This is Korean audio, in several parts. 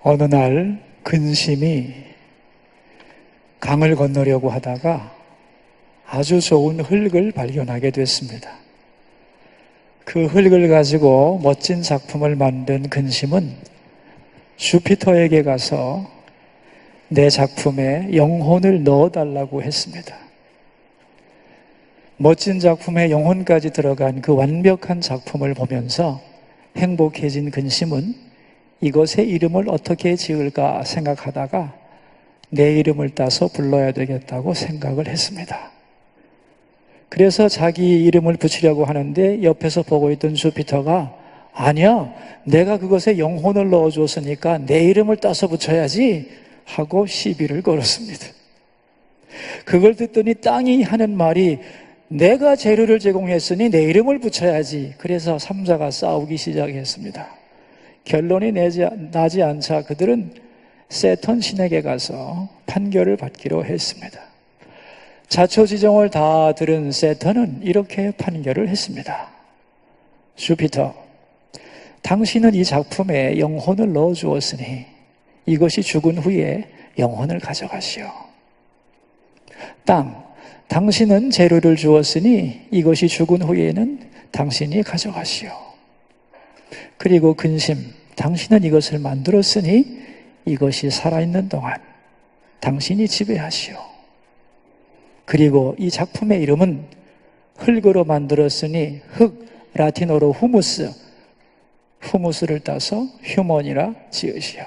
어느 날 근심이 강을 건너려고 하다가 아주 좋은 흙을 발견하게 됐습니다. 그 흙을 가지고 멋진 작품을 만든 근심은 주피터에게 가서 내 작품에 영혼을 넣어달라고 했습니다. 멋진 작품에 영혼까지 들어간 그 완벽한 작품을 보면서 행복해진 근심은 이것의 이름을 어떻게 지을까 생각하다가 내 이름을 따서 불러야 되겠다고 생각을 했습니다. 그래서 자기 이름을 붙이려고 하는데 옆에서 보고 있던 주피터가 아니야, 내가 그것에 영혼을 넣어줬으니까 내 이름을 따서 붙여야지 하고 시비를 걸었습니다. 그걸 듣더니 땅이 하는 말이 내가 재료를 제공했으니 내 이름을 붙여야지. 그래서 삼자가 싸우기 시작했습니다. 결론이 나지 않자 그들은 세턴 신에게 가서 판결을 받기로 했습니다. 자초지종을 다 들은 세턴은 이렇게 판결을 했습니다. 주피터, 당신은 이 작품에 영혼을 넣어주었으니 이것이 죽은 후에 영혼을 가져가시오. 땅, 당신은 재료를 주었으니 이것이 죽은 후에는 당신이 가져가시오. 그리고 근심, 당신은 이것을 만들었으니 이것이 살아있는 동안 당신이 지배하시오. 그리고 이 작품의 이름은 흙으로 만들었으니 흙, 라틴어로 후무스를 따서 휴먼이라 지으시오.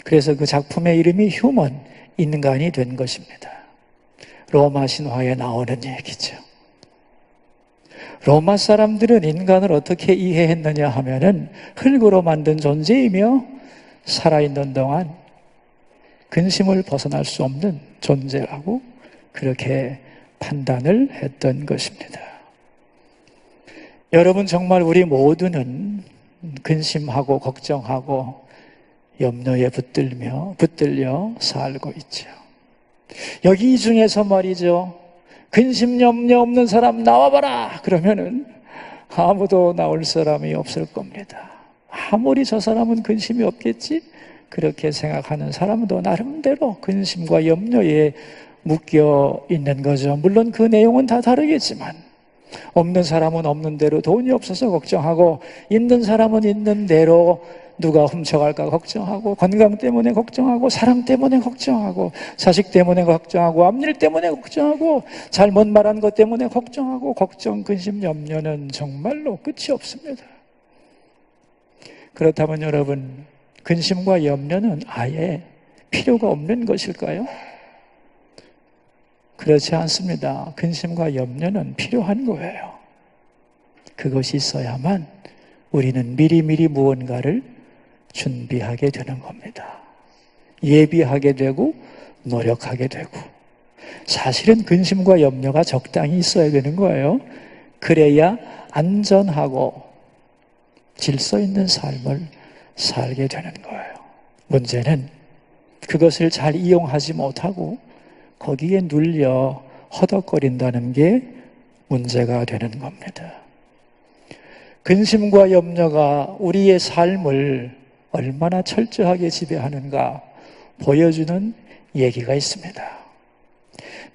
그래서 그 작품의 이름이 휴먼, 인간이 된 것입니다. 로마 신화에 나오는 얘기죠. 로마 사람들은 인간을 어떻게 이해했느냐 하면은 흙으로 만든 존재이며 살아있는 동안 근심을 벗어날 수 없는 존재라고 그렇게 판단을 했던 것입니다. 여러분, 정말 우리 모두는 근심하고 걱정하고 염려에 붙들려 살고 있죠. 여기 이 중에서 말이죠, 근심 염려 없는 사람 나와봐라 그러면은 아무도 나올 사람이 없을 겁니다. 아무리 저 사람은 근심이 없겠지 그렇게 생각하는 사람도 나름대로 근심과 염려에 묶여 있는 거죠. 물론 그 내용은 다 다르겠지만 없는 사람은 없는 대로 돈이 없어서 걱정하고, 있는 사람은 있는 대로 누가 훔쳐갈까 걱정하고, 건강 때문에 걱정하고, 사랑 때문에 걱정하고, 자식 때문에 걱정하고, 앞일 때문에 걱정하고, 잘못 말한 것 때문에 걱정하고, 걱정, 근심, 염려는 정말로 끝이 없습니다. 그렇다면 여러분, 근심과 염려는 아예 필요가 없는 것일까요? 그렇지 않습니다. 근심과 염려는 필요한 거예요. 그것이 있어야만 우리는 미리미리 무언가를 준비하게 되는 겁니다. 예비하게 되고 노력하게 되고, 사실은 근심과 염려가 적당히 있어야 되는 거예요. 그래야 안전하고 질서 있는 삶을 살게 되는 거예요. 문제는 그것을 잘 이용하지 못하고 거기에 눌려 허덕거린다는 게 문제가 되는 겁니다. 근심과 염려가 우리의 삶을 얼마나 철저하게 지배하는가 보여주는 얘기가 있습니다.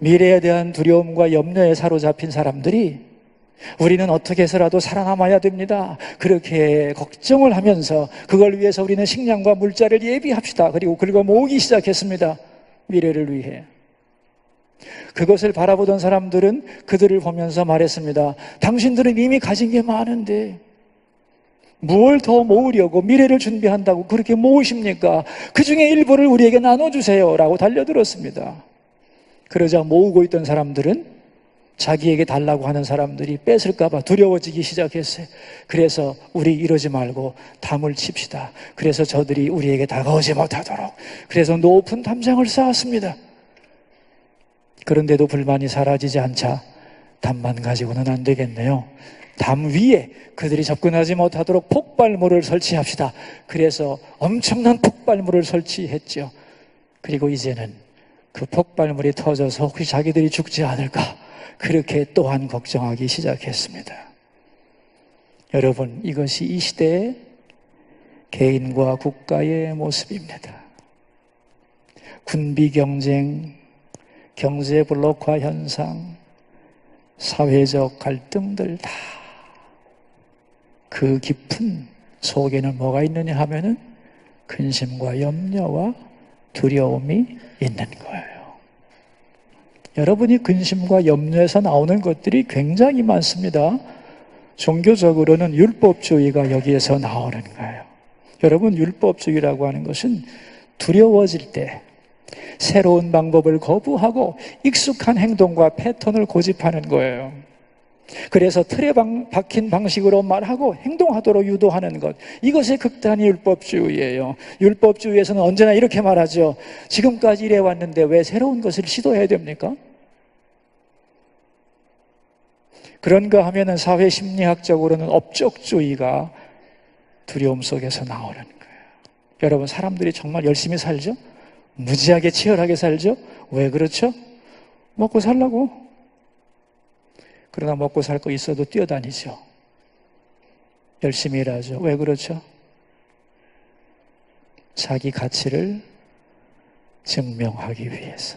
미래에 대한 두려움과 염려에 사로잡힌 사람들이 우리는 어떻게 해서라도 살아남아야 됩니다, 그렇게 걱정을 하면서 그걸 위해서 우리는 식량과 물자를 예비합시다. 그리고 긁어 모으기 시작했습니다. 미래를 위해. 그것을 바라보던 사람들은 그들을 보면서 말했습니다. 당신들은 이미 가진 게 많은데 무엇을 더 모으려고 미래를 준비한다고 그렇게 모으십니까? 그 중에 일부를 우리에게 나눠주세요 라고 달려들었습니다. 그러자 모으고 있던 사람들은 자기에게 달라고 하는 사람들이 뺏을까 봐 두려워지기 시작했어요. 그래서 우리 이러지 말고 담을 칩시다. 그래서 저들이 우리에게 다가오지 못하도록, 그래서 높은 담장을 쌓았습니다. 그런데도 불만이 사라지지 않자 담만 가지고는 안 되겠네요. 담 위에 그들이 접근하지 못하도록 폭발물을 설치합시다. 그래서 엄청난 폭발물을 설치했죠. 그리고 이제는 그 폭발물이 터져서 혹시 자기들이 죽지 않을까 그렇게 또한 걱정하기 시작했습니다. 여러분, 이것이 이 시대의 개인과 국가의 모습입니다. 군비 경쟁, 경제 블록화 현상, 사회적 갈등들 다 그 깊은 속에는 뭐가 있느냐 하면은 근심과 염려와 두려움이 있는 거예요. 여러분이 근심과 염려에서 나오는 것들이 굉장히 많습니다. 종교적으로는 율법주의가 여기에서 나오는 거예요. 여러분, 율법주의라고 하는 것은 두려워질 때 새로운 방법을 거부하고 익숙한 행동과 패턴을 고집하는 거예요. 그래서 틀에 박힌 방식으로 말하고 행동하도록 유도하는 것, 이것이 극단의 율법주의예요. 율법주의에서는 언제나 이렇게 말하죠. 지금까지 이래 왔는데 왜 새로운 것을 시도해야 됩니까? 그런가 하면은 사회심리학적으로는 업적주의가 두려움 속에서 나오는 거예요. 여러분, 사람들이 정말 열심히 살죠? 무지하게 치열하게 살죠? 왜 그렇죠? 먹고 살라고. 그러나 먹고 살 거 있어도 뛰어다니죠. 열심히 일하죠. 왜 그렇죠? 자기 가치를 증명하기 위해서.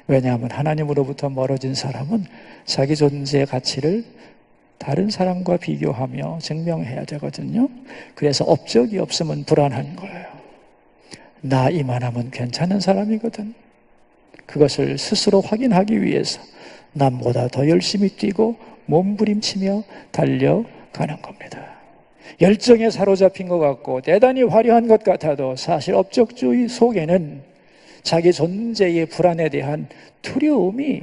왜냐하면 하나님으로부터 멀어진 사람은 자기 존재의 가치를 다른 사람과 비교하며 증명해야 되거든요. 그래서 업적이 없으면 불안한 거예요. 나 이만하면 괜찮은 사람이거든. 그것을 스스로 확인하기 위해서 남보다 더 열심히 뛰고 몸부림치며 달려가는 겁니다. 열정에 사로잡힌 것 같고 대단히 화려한 것 같아도 사실 업적주의 속에는 자기 존재의 불안에 대한 두려움이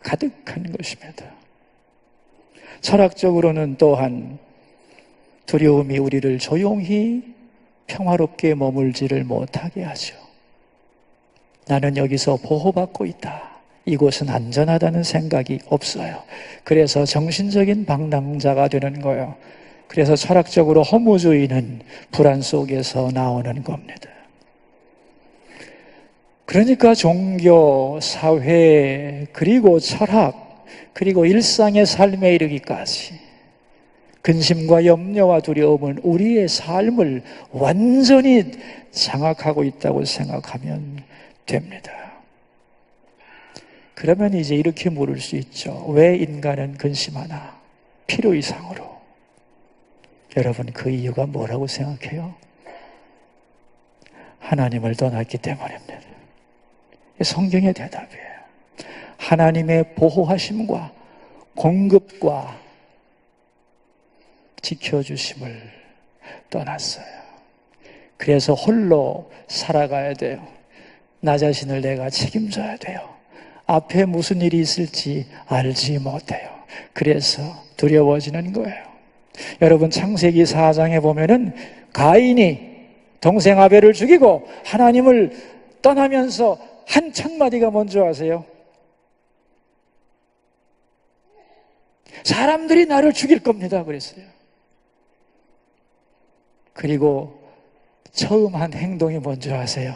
가득한 것입니다. 철학적으로는 또한 두려움이 우리를 조용히 평화롭게 머물지를 못하게 하죠. 나는 여기서 보호받고 있다. 이곳은 안전하다는 생각이 없어요. 그래서 정신적인 방랑자가 되는 거예요. 그래서 철학적으로 허무주의는 불안 속에서 나오는 겁니다. 그러니까 종교, 사회, 그리고 철학, 그리고 일상의 삶에 이르기까지 근심과 염려와 두려움은 우리의 삶을 완전히 장악하고 있다고 생각하면 됩니다. 그러면 이제 이렇게 물을 수 있죠. 왜 인간은 근심하나? 필요 이상으로. 여러분, 그 이유가 뭐라고 생각해요? 하나님을 떠났기 때문입니다. 성경의 대답이에요. 하나님의 보호하심과 공급과 지켜주심을 떠났어요. 그래서 홀로 살아가야 돼요. 나 자신을 내가 책임져야 돼요. 앞에 무슨 일이 있을지 알지 못해요. 그래서 두려워지는 거예요. 여러분, 창세기 4장에 보면은 가인이 동생 아벨을 죽이고 하나님을 떠나면서 한 첫마디가 뭔지 아세요? 사람들이 나를 죽일 겁니다 그랬어요. 그리고 처음 한 행동이 뭔지 아세요?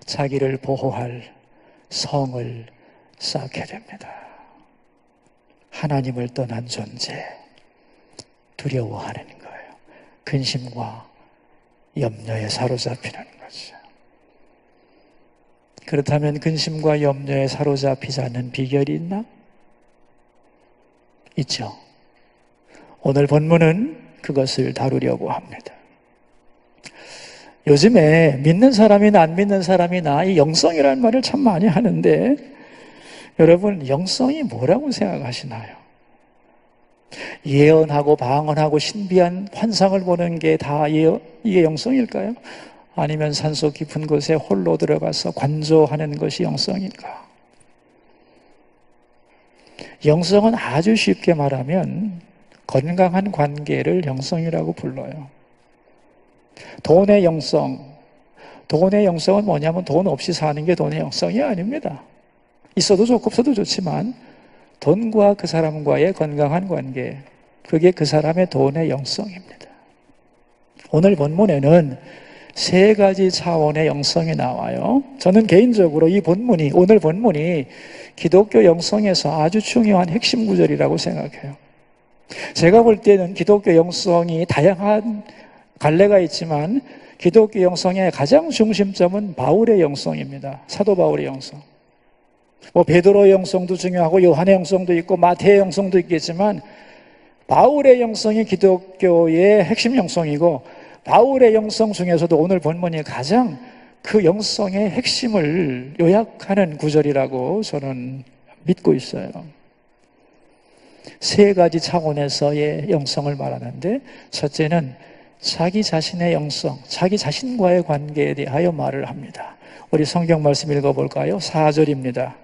자기를 보호할 성을 쌓게 됩니다. 하나님을 떠난 존재, 두려워하는 거예요. 근심과 염려에 사로잡히는 거죠. 그렇다면 근심과 염려에 사로잡히지 않는 비결이 있나? 있죠. 오늘 본문은 그것을 다루려고 합니다. 요즘에 믿는 사람이나 안 믿는 사람이나 이 영성이라는 말을 참 많이 하는데, 여러분, 영성이 뭐라고 생각하시나요? 예언하고 방언하고 신비한 환상을 보는 게 다 이게 영성일까요? 아니면 산속 깊은 곳에 홀로 들어가서 관조하는 것이 영성일까? 영성은 아주 쉽게 말하면 건강한 관계를 영성이라고 불러요. 돈의 영성은 뭐냐면 돈 없이 사는 게 돈의 영성이 아닙니다. 있어도 좋고 없어도 좋지만 돈과 그 사람과의 건강한 관계, 그게 그 사람의 돈의 영성입니다. 오늘 본문에는 세 가지 차원의 영성이 나와요. 저는 개인적으로 오늘 본문이 기독교 영성에서 아주 중요한 핵심 구절이라고 생각해요. 제가 볼 때는 기독교 영성이 다양한 갈래가 있지만 기독교 영성의 가장 중심점은 바울의 영성입니다. 사도 바울의 영성. 뭐 베드로의 영성도 중요하고 요한의 영성도 있고 마태의 영성도 있겠지만 바울의 영성이 기독교의 핵심 영성이고 바울의 영성 중에서도 오늘 본문이 가장 그 영성의 핵심을 요약하는 구절이라고 저는 믿고 있어요. 세 가지 차원에서의 영성을 말하는데 첫째는 자기 자신의 영성, 자기 자신과의 관계에 대하여 말을 합니다. 우리 성경 말씀 읽어볼까요? 4절입니다.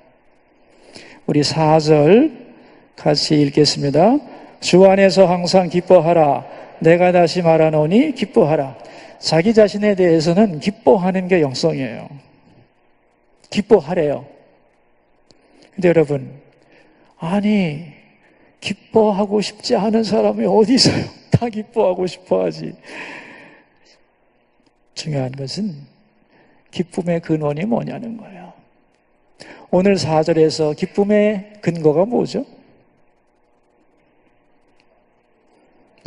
우리 4절 같이 읽겠습니다. 주 안에서 항상 기뻐하라. 내가 다시 말하노니 기뻐하라. 자기 자신에 대해서는 기뻐하는 게 영성이에요. 기뻐하래요. 근데 여러분, 아니 기뻐하고 싶지 않은 사람이 어디 있어요? 다 기뻐하고 싶어 하지. 중요한 것은 기쁨의 근원이 뭐냐는 거예요. 오늘 4절에서 기쁨의 근거가 뭐죠?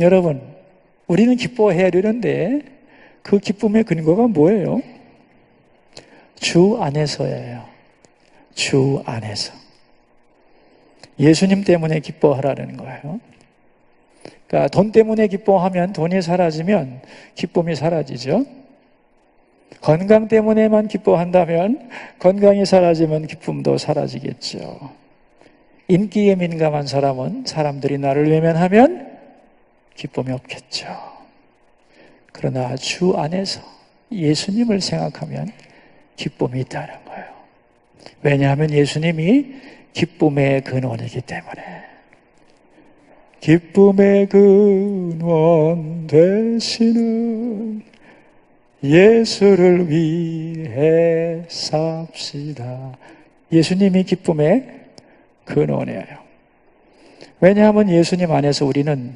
여러분, 우리는 기뻐해야 되는데 그 기쁨의 근거가 뭐예요? 주 안에서예요. 주 안에서. 예수님 때문에 기뻐하라는 거예요. 그러니까 돈 때문에 기뻐하면 돈이 사라지면 기쁨이 사라지죠. 건강 때문에만 기뻐한다면 건강이 사라지면 기쁨도 사라지겠죠. 인기에 민감한 사람은 사람들이 나를 외면하면 기쁨이 없겠죠. 그러나 주 안에서 예수님을 생각하면 기쁨이 있다는 거예요. 왜냐하면 예수님이 기쁨의 근원이기 때문에. 기쁨의 근원 되시는 예수를 위해 삽시다. 예수님이 기쁨의 근원이에요. 왜냐하면 예수님 안에서 우리는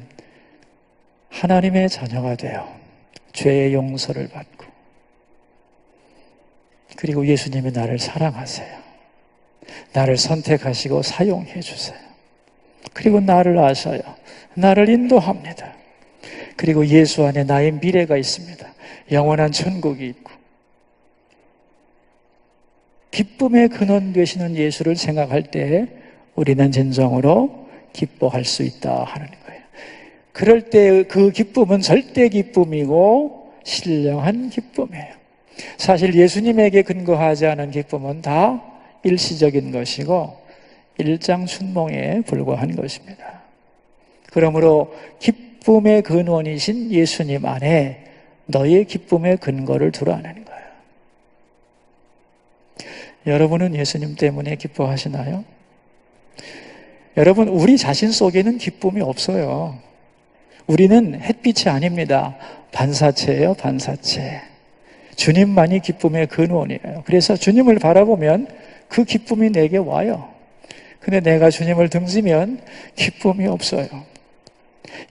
하나님의 자녀가 되어 죄의 용서를 받고, 그리고 예수님이 나를 사랑하세요. 나를 선택하시고 사용해 주세요. 그리고 나를 아셔요. 나를 인도합니다. 그리고 예수 안에 나의 미래가 있습니다. 영원한 천국이 있고. 기쁨의 근원 되시는 예수를 생각할 때 우리는 진정으로 기뻐할 수 있다 하는 거예요. 그럴 때 그 기쁨은 절대 기쁨이고 신령한 기쁨이에요. 사실 예수님에게 근거하지 않은 기쁨은 다 일시적인 것이고 일장춘몽에 불과한 것입니다. 그러므로 기쁨의 근원이신 예수님 안에 너의 기쁨의 근거를 두라는 거예요. 여러분은 예수님 때문에 기뻐하시나요? 여러분, 우리 자신 속에는 기쁨이 없어요. 우리는 햇빛이 아닙니다. 반사체예요, 반사체. 주님만이 기쁨의 근원이에요. 그래서 주님을 바라보면 그 기쁨이 내게 와요. 근데 내가 주님을 등지면 기쁨이 없어요.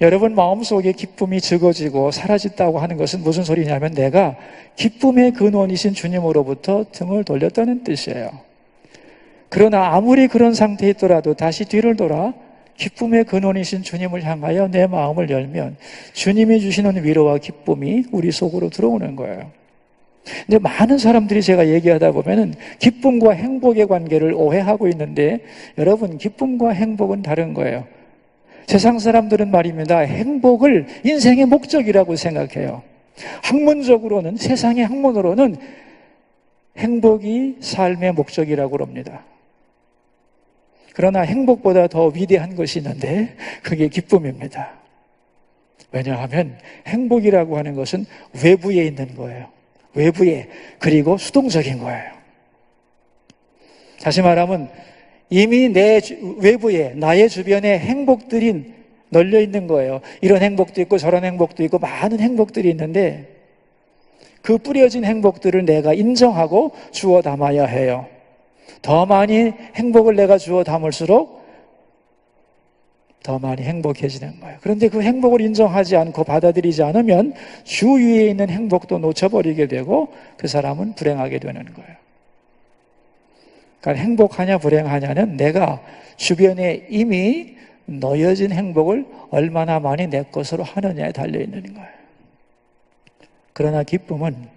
여러분 마음속에 기쁨이 적어지고 사라졌다고 하는 것은 무슨 소리냐면 내가 기쁨의 근원이신 주님으로부터 등을 돌렸다는 뜻이에요. 그러나 아무리 그런 상태에 있더라도 다시 뒤를 돌아 기쁨의 근원이신 주님을 향하여 내 마음을 열면 주님이 주시는 위로와 기쁨이 우리 속으로 들어오는 거예요. 근데 많은 사람들이 제가 얘기하다 보면은 기쁨과 행복의 관계를 오해하고 있는데 여러분, 기쁨과 행복은 다른 거예요. 세상 사람들은 말입니다, 행복을 인생의 목적이라고 생각해요. 학문적으로는, 세상의 학문으로는 행복이 삶의 목적이라고 합니다. 그러나 행복보다 더 위대한 것이 있는데 그게 기쁨입니다. 왜냐하면 행복이라고 하는 것은 외부에 있는 거예요. 외부에, 그리고 수동적인 거예요. 다시 말하면 이미 내 외부에, 나의 주변에 행복들이 널려 있는 거예요. 이런 행복도 있고 저런 행복도 있고 많은 행복들이 있는데 그 뿌려진 행복들을 내가 인정하고 주워 담아야 해요. 더 많이 행복을 내가 주워 담을수록 더 많이 행복해지는 거예요. 그런데 그 행복을 인정하지 않고 받아들이지 않으면 주위에 있는 행복도 놓쳐버리게 되고 그 사람은 불행하게 되는 거예요. 그러니까 행복하냐 불행하냐는 내가 주변에 이미 놓여진 행복을 얼마나 많이 내 것으로 하느냐에 달려있는 거예요. 그러나 기쁨은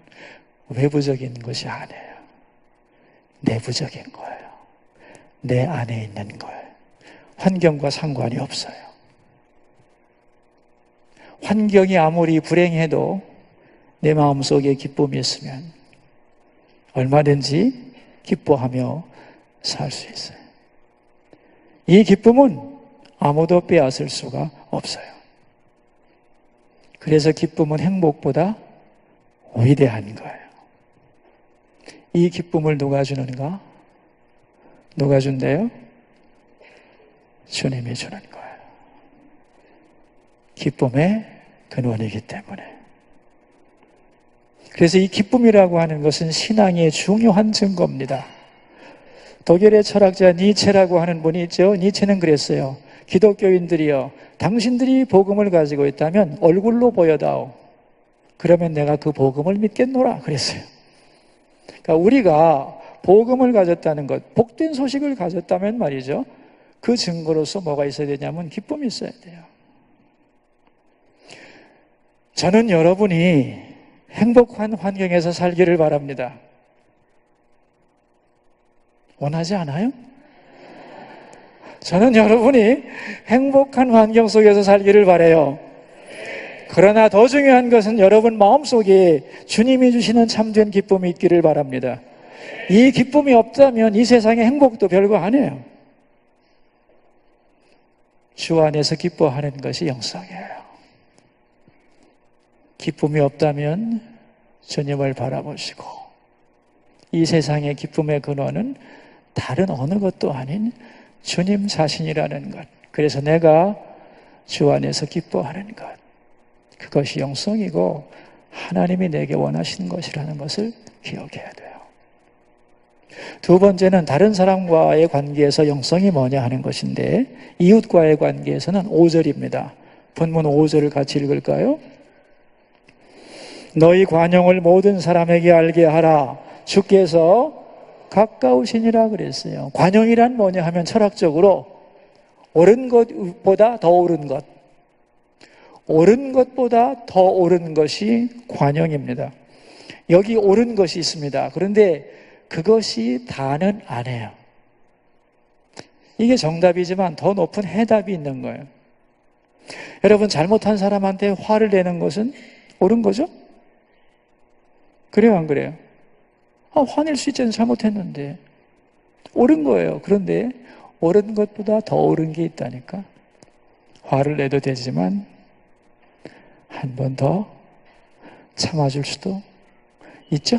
외부적인 것이 아니에요. 내부적인 거예요. 내 안에 있는 거예요. 환경과 상관이 없어요. 환경이 아무리 불행해도 내 마음속에 기쁨이 있으면 얼마든지 기뻐하며 살 수 있어요. 이 기쁨은 아무도 빼앗을 수가 없어요. 그래서 기쁨은 행복보다 위대한 거예요. 이 기쁨을 누가 주는가? 누가 준대요? 주님이 주는 거예요. 기쁨의 근원이기 때문에. 그래서 이 기쁨이라고 하는 것은 신앙의 중요한 증거입니다. 독일의 철학자 니체라고 하는 분이 있죠. 니체는 그랬어요. 기독교인들이여, 당신들이 복음을 가지고 있다면 얼굴로 보여다오. 그러면 내가 그 복음을 믿겠노라 그랬어요. 그러니까 우리가 복음을 가졌다는 것, 복된 소식을 가졌다면 말이죠. 그 증거로서 뭐가 있어야 되냐면 기쁨이 있어야 돼요. 저는 여러분이 행복한 환경에서 살기를 바랍니다. 원하지 않아요? 저는 여러분이 행복한 환경 속에서 살기를 바라요. 그러나 더 중요한 것은 여러분 마음속에 주님이 주시는 참된 기쁨이 있기를 바랍니다. 이 기쁨이 없다면 이 세상의 행복도 별거 아니에요. 주 안에서 기뻐하는 것이 영성이에요. 기쁨이 없다면 주님을 바라보시고 이 세상의 기쁨의 근원은 다른 어느 것도 아닌 주님 자신이라는 것. 그래서 내가 주 안에서 기뻐하는 것. 그것이 영성이고 하나님이 내게 원하시는 것이라는 것을 기억해야 돼요. 두 번째는 다른 사람과의 관계에서 영성이 뭐냐 하는 것인데 이웃과의 관계에서는 5절입니다. 본문 5절을 같이 읽을까요? 너희 관용을 모든 사람에게 알게 하라. 주께서 가까우시니라 그랬어요. 관용이란 뭐냐 하면 철학적으로 옳은 것보다 더 옳은 것, 옳은 것보다 더 옳은 것이 관용입니다. 여기 옳은 것이 있습니다. 그런데 그것이 다는 아니에요. 이게 정답이지만 더 높은 해답이 있는 거예요. 여러분, 잘못한 사람한테 화를 내는 것은 옳은 거죠? 그래요, 안 그래요? 화낼 수 있잖아요. 잘못했는데. 옳은 거예요. 그런데 옳은 것보다 더 옳은 게 있다니까. 화를 내도 되지만 한 번 더 참아줄 수도 있죠?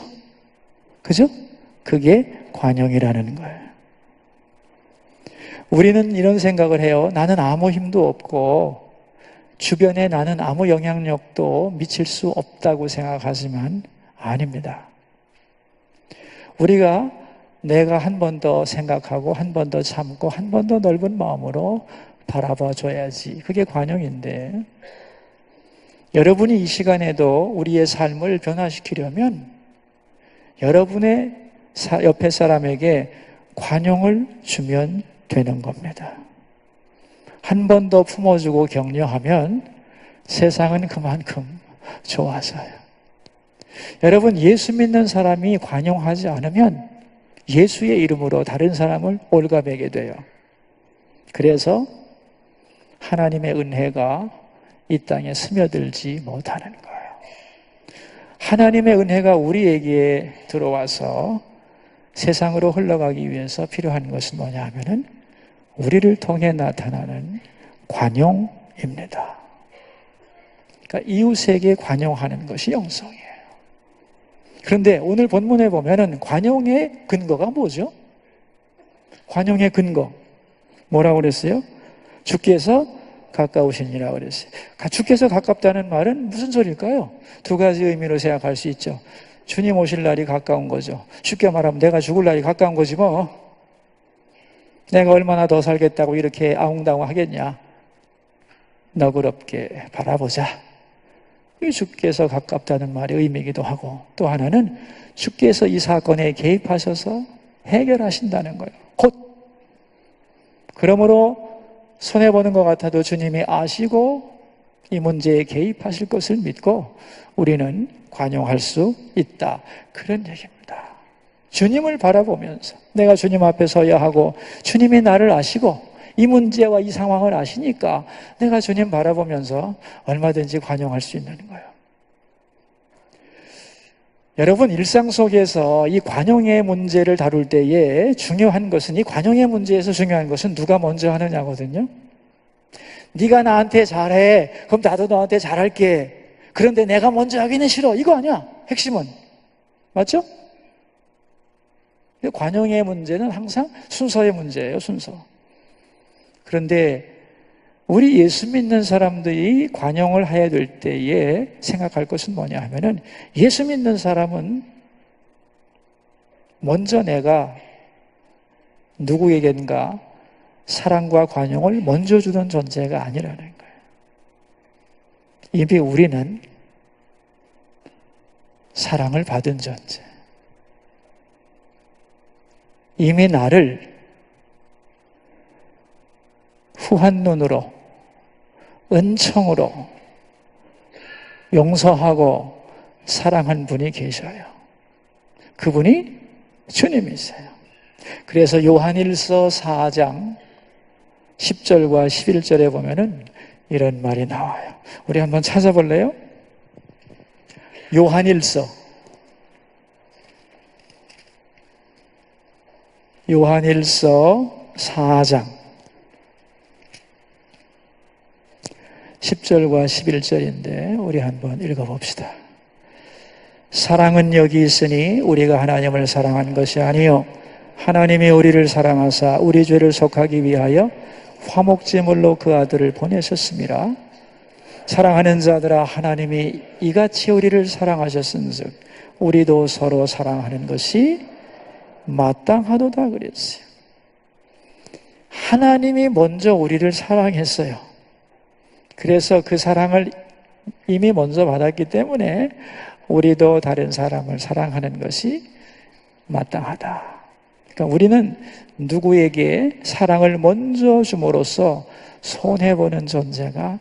그죠? 그게 관용이라는 거예요. 우리는 이런 생각을 해요. 나는 아무 힘도 없고 주변에 나는 아무 영향력도 미칠 수 없다고 생각하지만 아닙니다. 우리가 내가 한 번 더 생각하고 한 번 더 참고 한 번 더 넓은 마음으로 바라봐 줘야지. 그게 관용인데 여러분이 이 시간에도 우리의 삶을 변화시키려면 여러분의 옆에 사람에게 관용을 주면 되는 겁니다. 한 번 더 품어주고 격려하면 세상은 그만큼 좋아져요. 여러분, 예수 믿는 사람이 관용하지 않으면 예수의 이름으로 다른 사람을 올가매게 돼요. 그래서 하나님의 은혜가 이 땅에 스며들지 못하는 거예요. 하나님의 은혜가 우리에게 들어와서 세상으로 흘러가기 위해서 필요한 것은 뭐냐 하면은 우리를 통해 나타나는 관용입니다. 그러니까 이웃에게 관용하는 것이 영성이에요. 그런데 오늘 본문에 보면은 관용의 근거가 뭐죠? 관용의 근거. 뭐라고 그랬어요? 주께서 가까우시니라 그랬어요. 주께서 가깝다는 말은 무슨 소리일까요? 두 가지 의미로 생각할 수 있죠. 주님 오실 날이 가까운 거죠. 쉽게 말하면 내가 죽을 날이 가까운 거지 뭐. 내가 얼마나 더 살겠다고 이렇게 아웅다웅 하겠냐. 너그럽게 바라보자. 이 주께서 가깝다는 말의 의미이기도 하고 또 하나는 주께서 이 사건에 개입하셔서 해결하신다는 거예요. 곧. 그러므로 손해보는 것 같아도 주님이 아시고 이 문제에 개입하실 것을 믿고 우리는 관용할 수 있다. 그런 얘기입니다. 주님을 바라보면서 내가 주님 앞에 서야 하고 주님이 나를 아시고 이 문제와 이 상황을 아시니까 내가 주님 바라보면서 얼마든지 관용할 수 있는 거예요. 여러분, 일상 속에서 이 관용의 문제를 다룰 때에 중요한 것은, 이 관용의 문제에서 중요한 것은 누가 먼저 하느냐거든요. 네가 나한테 잘해, 그럼 나도 너한테 잘할게. 그런데 내가 먼저 하기는 싫어. 이거 아니야, 핵심은. 맞죠? 관용의 문제는 항상 순서의 문제예요, 순서. 그런데 우리 예수 믿는 사람들이 관용을 해야 될 때에 생각할 것은 뭐냐 하면은, 예수 믿는 사람은 먼저 내가 누구에겐가 사랑과 관용을 먼저 주는 존재가 아니라는 거예요. 이미 우리는 사랑을 받은 존재. 이미 나를 후한 눈으로, 은총으로 용서하고 사랑한 분이 계셔요. 그분이 주님이세요. 그래서 요한일서 4장 10절과 11절에 보면은 이런 말이 나와요. 우리 한번 찾아볼래요? 요한일서 4장 10절과 11절인데 우리 한번 읽어봅시다. 사랑은 여기 있으니 우리가 하나님을 사랑한 것이 아니요 하나님이 우리를 사랑하사 우리 죄를 속하기 위하여 화목제물로 그 아들을 보내셨습니다. 사랑하는 자들아, 하나님이 이같이 우리를 사랑하셨은즉 우리도 서로 사랑하는 것이 마땅하도다 그랬어요. 하나님이 먼저 우리를 사랑했어요. 그래서 그 사랑을 이미 먼저 받았기 때문에 우리도 다른 사람을 사랑하는 것이 마땅하다. 그러니까 우리는 누구에게 사랑을 먼저 줌으로써 손해보는 존재가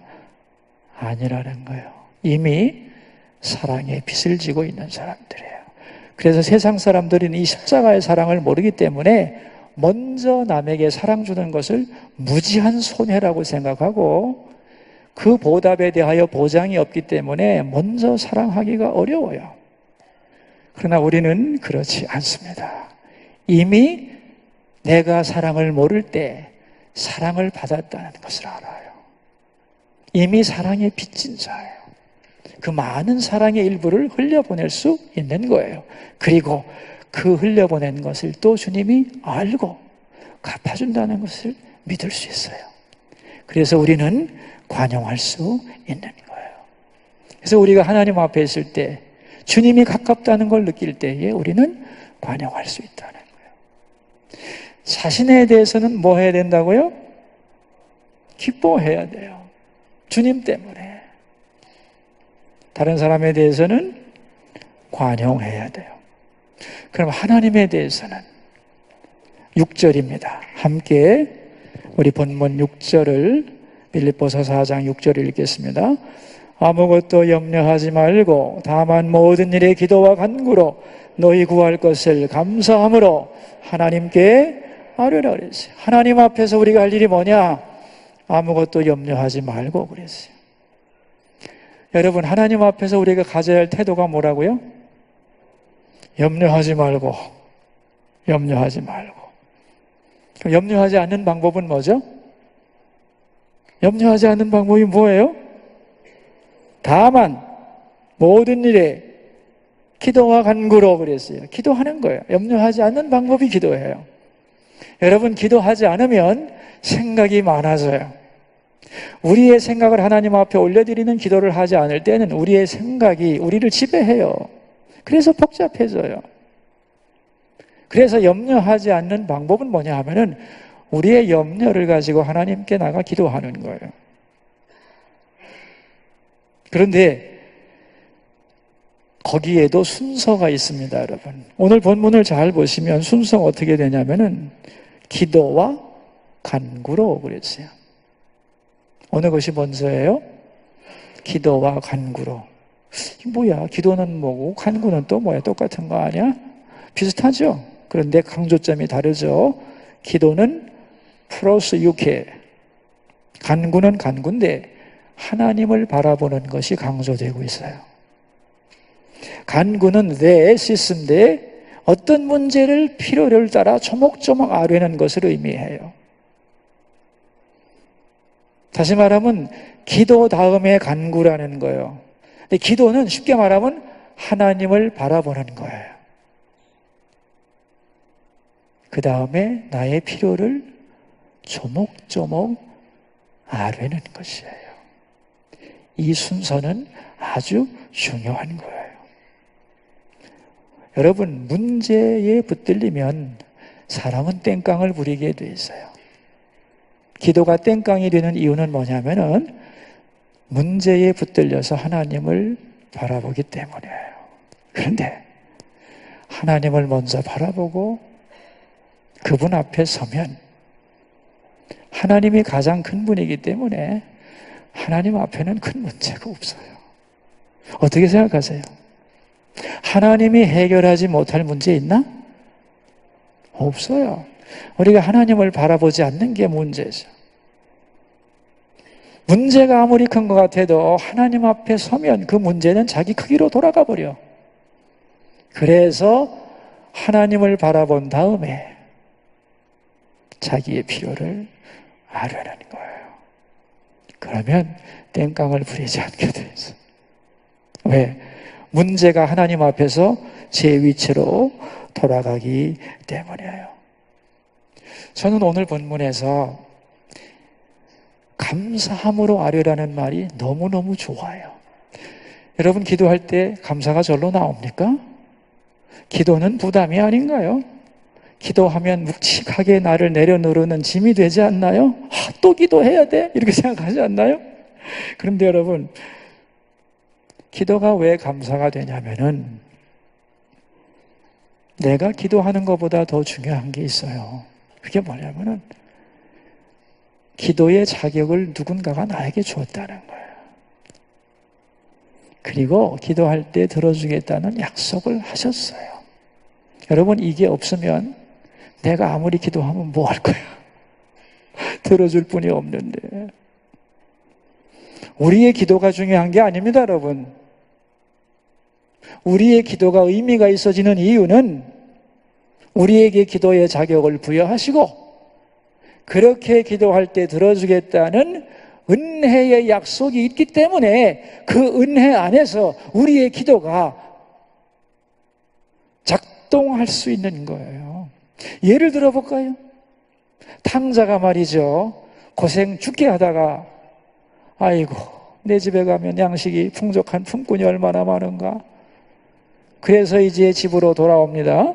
아니라는 거예요. 이미 사랑의 빚을 지고 있는 사람들이에요. 그래서 세상 사람들은 이 십자가의 사랑을 모르기 때문에 먼저 남에게 사랑 주는 것을 무지한 손해라고 생각하고 그 보답에 대하여 보장이 없기 때문에 먼저 사랑하기가 어려워요. 그러나 우리는 그렇지 않습니다. 이미 내가 사랑을 모를 때 사랑을 받았다는 것을 알아요. 이미 사랑에 빚진 자예요. 그 많은 사랑의 일부를 흘려보낼 수 있는 거예요. 그리고 그 흘려보낸 것을 또 주님이 알고 갚아준다는 것을 믿을 수 있어요. 그래서 우리는 관용할 수 있는 거예요. 그래서 우리가 하나님 앞에 있을 때 주님이 가깝다는 걸 느낄 때에 우리는 관용할 수 있다는 거예요. 자신에 대해서는 뭐 해야 된다고요? 기뻐해야 돼요. 주님 때문에. 다른 사람에 대해서는 관용해야 돼요. 그럼 하나님에 대해서는 6절입니다. 함께 우리 본문 6절을 빌립보서 4장 6절을 읽겠습니다. 아무것도 염려하지 말고 다만 모든 일에 기도와 간구로 너희 구할 것을 감사함으로 하나님께 아뢰라 그랬어요. 하나님 앞에서 우리가 할 일이 뭐냐? 아무것도 염려하지 말고 그랬어요. 여러분, 하나님 앞에서 우리가 가져야 할 태도가 뭐라고요? 염려하지 말고, 염려하지 말고. 그럼 염려하지 않는 방법은 뭐죠? 염려하지 않는 방법이 뭐예요? 다만 모든 일에 기도와 간구로 그랬어요. 기도하는 거예요. 염려하지 않는 방법이 기도예요. 여러분, 기도하지 않으면 생각이 많아져요. 우리의 생각을 하나님 앞에 올려드리는 기도를 하지 않을 때는 우리의 생각이 우리를 지배해요. 그래서 복잡해져요. 그래서 염려하지 않는 방법은 뭐냐 하면은 우리의 염려를 가지고 하나님께 나가 기도하는 거예요. 그런데 거기에도 순서가 있습니다, 여러분. 오늘 본문을 잘 보시면 순서가 어떻게 되냐면은 기도와 간구로 그랬어요. 어느 것이 먼저예요? 기도와 간구로. 뭐야, 기도는 뭐고 간구는 또 뭐야? 똑같은 거 아니야? 비슷하죠? 그런데 강조점이 다르죠? 기도는 플러스 육회, 간구는 간구인데 하나님을 바라보는 것이 강조되고 있어요. 간구는 네시스인데 어떤 문제를 필요를 따라 조목조목 아뢰는 것을 의미해요. 다시 말하면 기도 다음에 간구라는 거예요. 근데 기도는 쉽게 말하면 하나님을 바라보는 거예요. 그 다음에 나의 필요를 조목조목 아뢰는 것이에요. 이 순서는 아주 중요한 거예요. 여러분, 문제에 붙들리면 사람은 땡깡을 부리게 돼 있어요. 기도가 땡깡이 되는 이유는 뭐냐면은 문제에 붙들려서 하나님을 바라보기 때문이에요. 그런데 하나님을 먼저 바라보고 그분 앞에 서면 하나님이 가장 큰 분이기 때문에 하나님 앞에는 큰 문제가 없어요. 어떻게 생각하세요? 하나님이 해결하지 못할 문제 있나? 없어요. 우리가 하나님을 바라보지 않는 게 문제죠. 문제가 아무리 큰 것 같아도 하나님 앞에 서면 그 문제는 자기 크기로 돌아가 버려. 그래서 하나님을 바라본 다음에 자기의 필요를 아뢰는 거예요. 그러면 땡깡을 부리지 않게 돼 있어. 왜? 문제가 하나님 앞에서 제 위치로 돌아가기 때문이에요. 저는 오늘 본문에서 감사함으로 아뢰라는 말이 너무너무 좋아요. 여러분, 기도할 때 감사가 절로 나옵니까? 기도는 부담이 아닌가요? 기도하면 묵직하게 나를 내려누르는 짐이 되지 않나요? 또 기도해야 돼? 이렇게 생각하지 않나요? 그런데 여러분, 기도가 왜 감사가 되냐면은 내가 기도하는 것보다 더 중요한 게 있어요. 그게 뭐냐면은 기도의 자격을 누군가가 나에게 주었다는 거예요. 그리고 기도할 때 들어주겠다는 약속을 하셨어요. 여러분, 이게 없으면 내가 아무리 기도하면 뭐 할 거야? 들어줄 분이 없는데. 우리의 기도가 중요한 게 아닙니다, 여러분. 우리의 기도가 의미가 있어지는 이유는 우리에게 기도의 자격을 부여하시고 그렇게 기도할 때 들어주겠다는 은혜의 약속이 있기 때문에 그 은혜 안에서 우리의 기도가 작동할 수 있는 거예요. 예를 들어볼까요? 탕자가 말이죠, 고생 죽게 하다가 아이고, 내 집에 가면 양식이 풍족한 품꾼이 얼마나 많은가. 그래서 이제 집으로 돌아옵니다.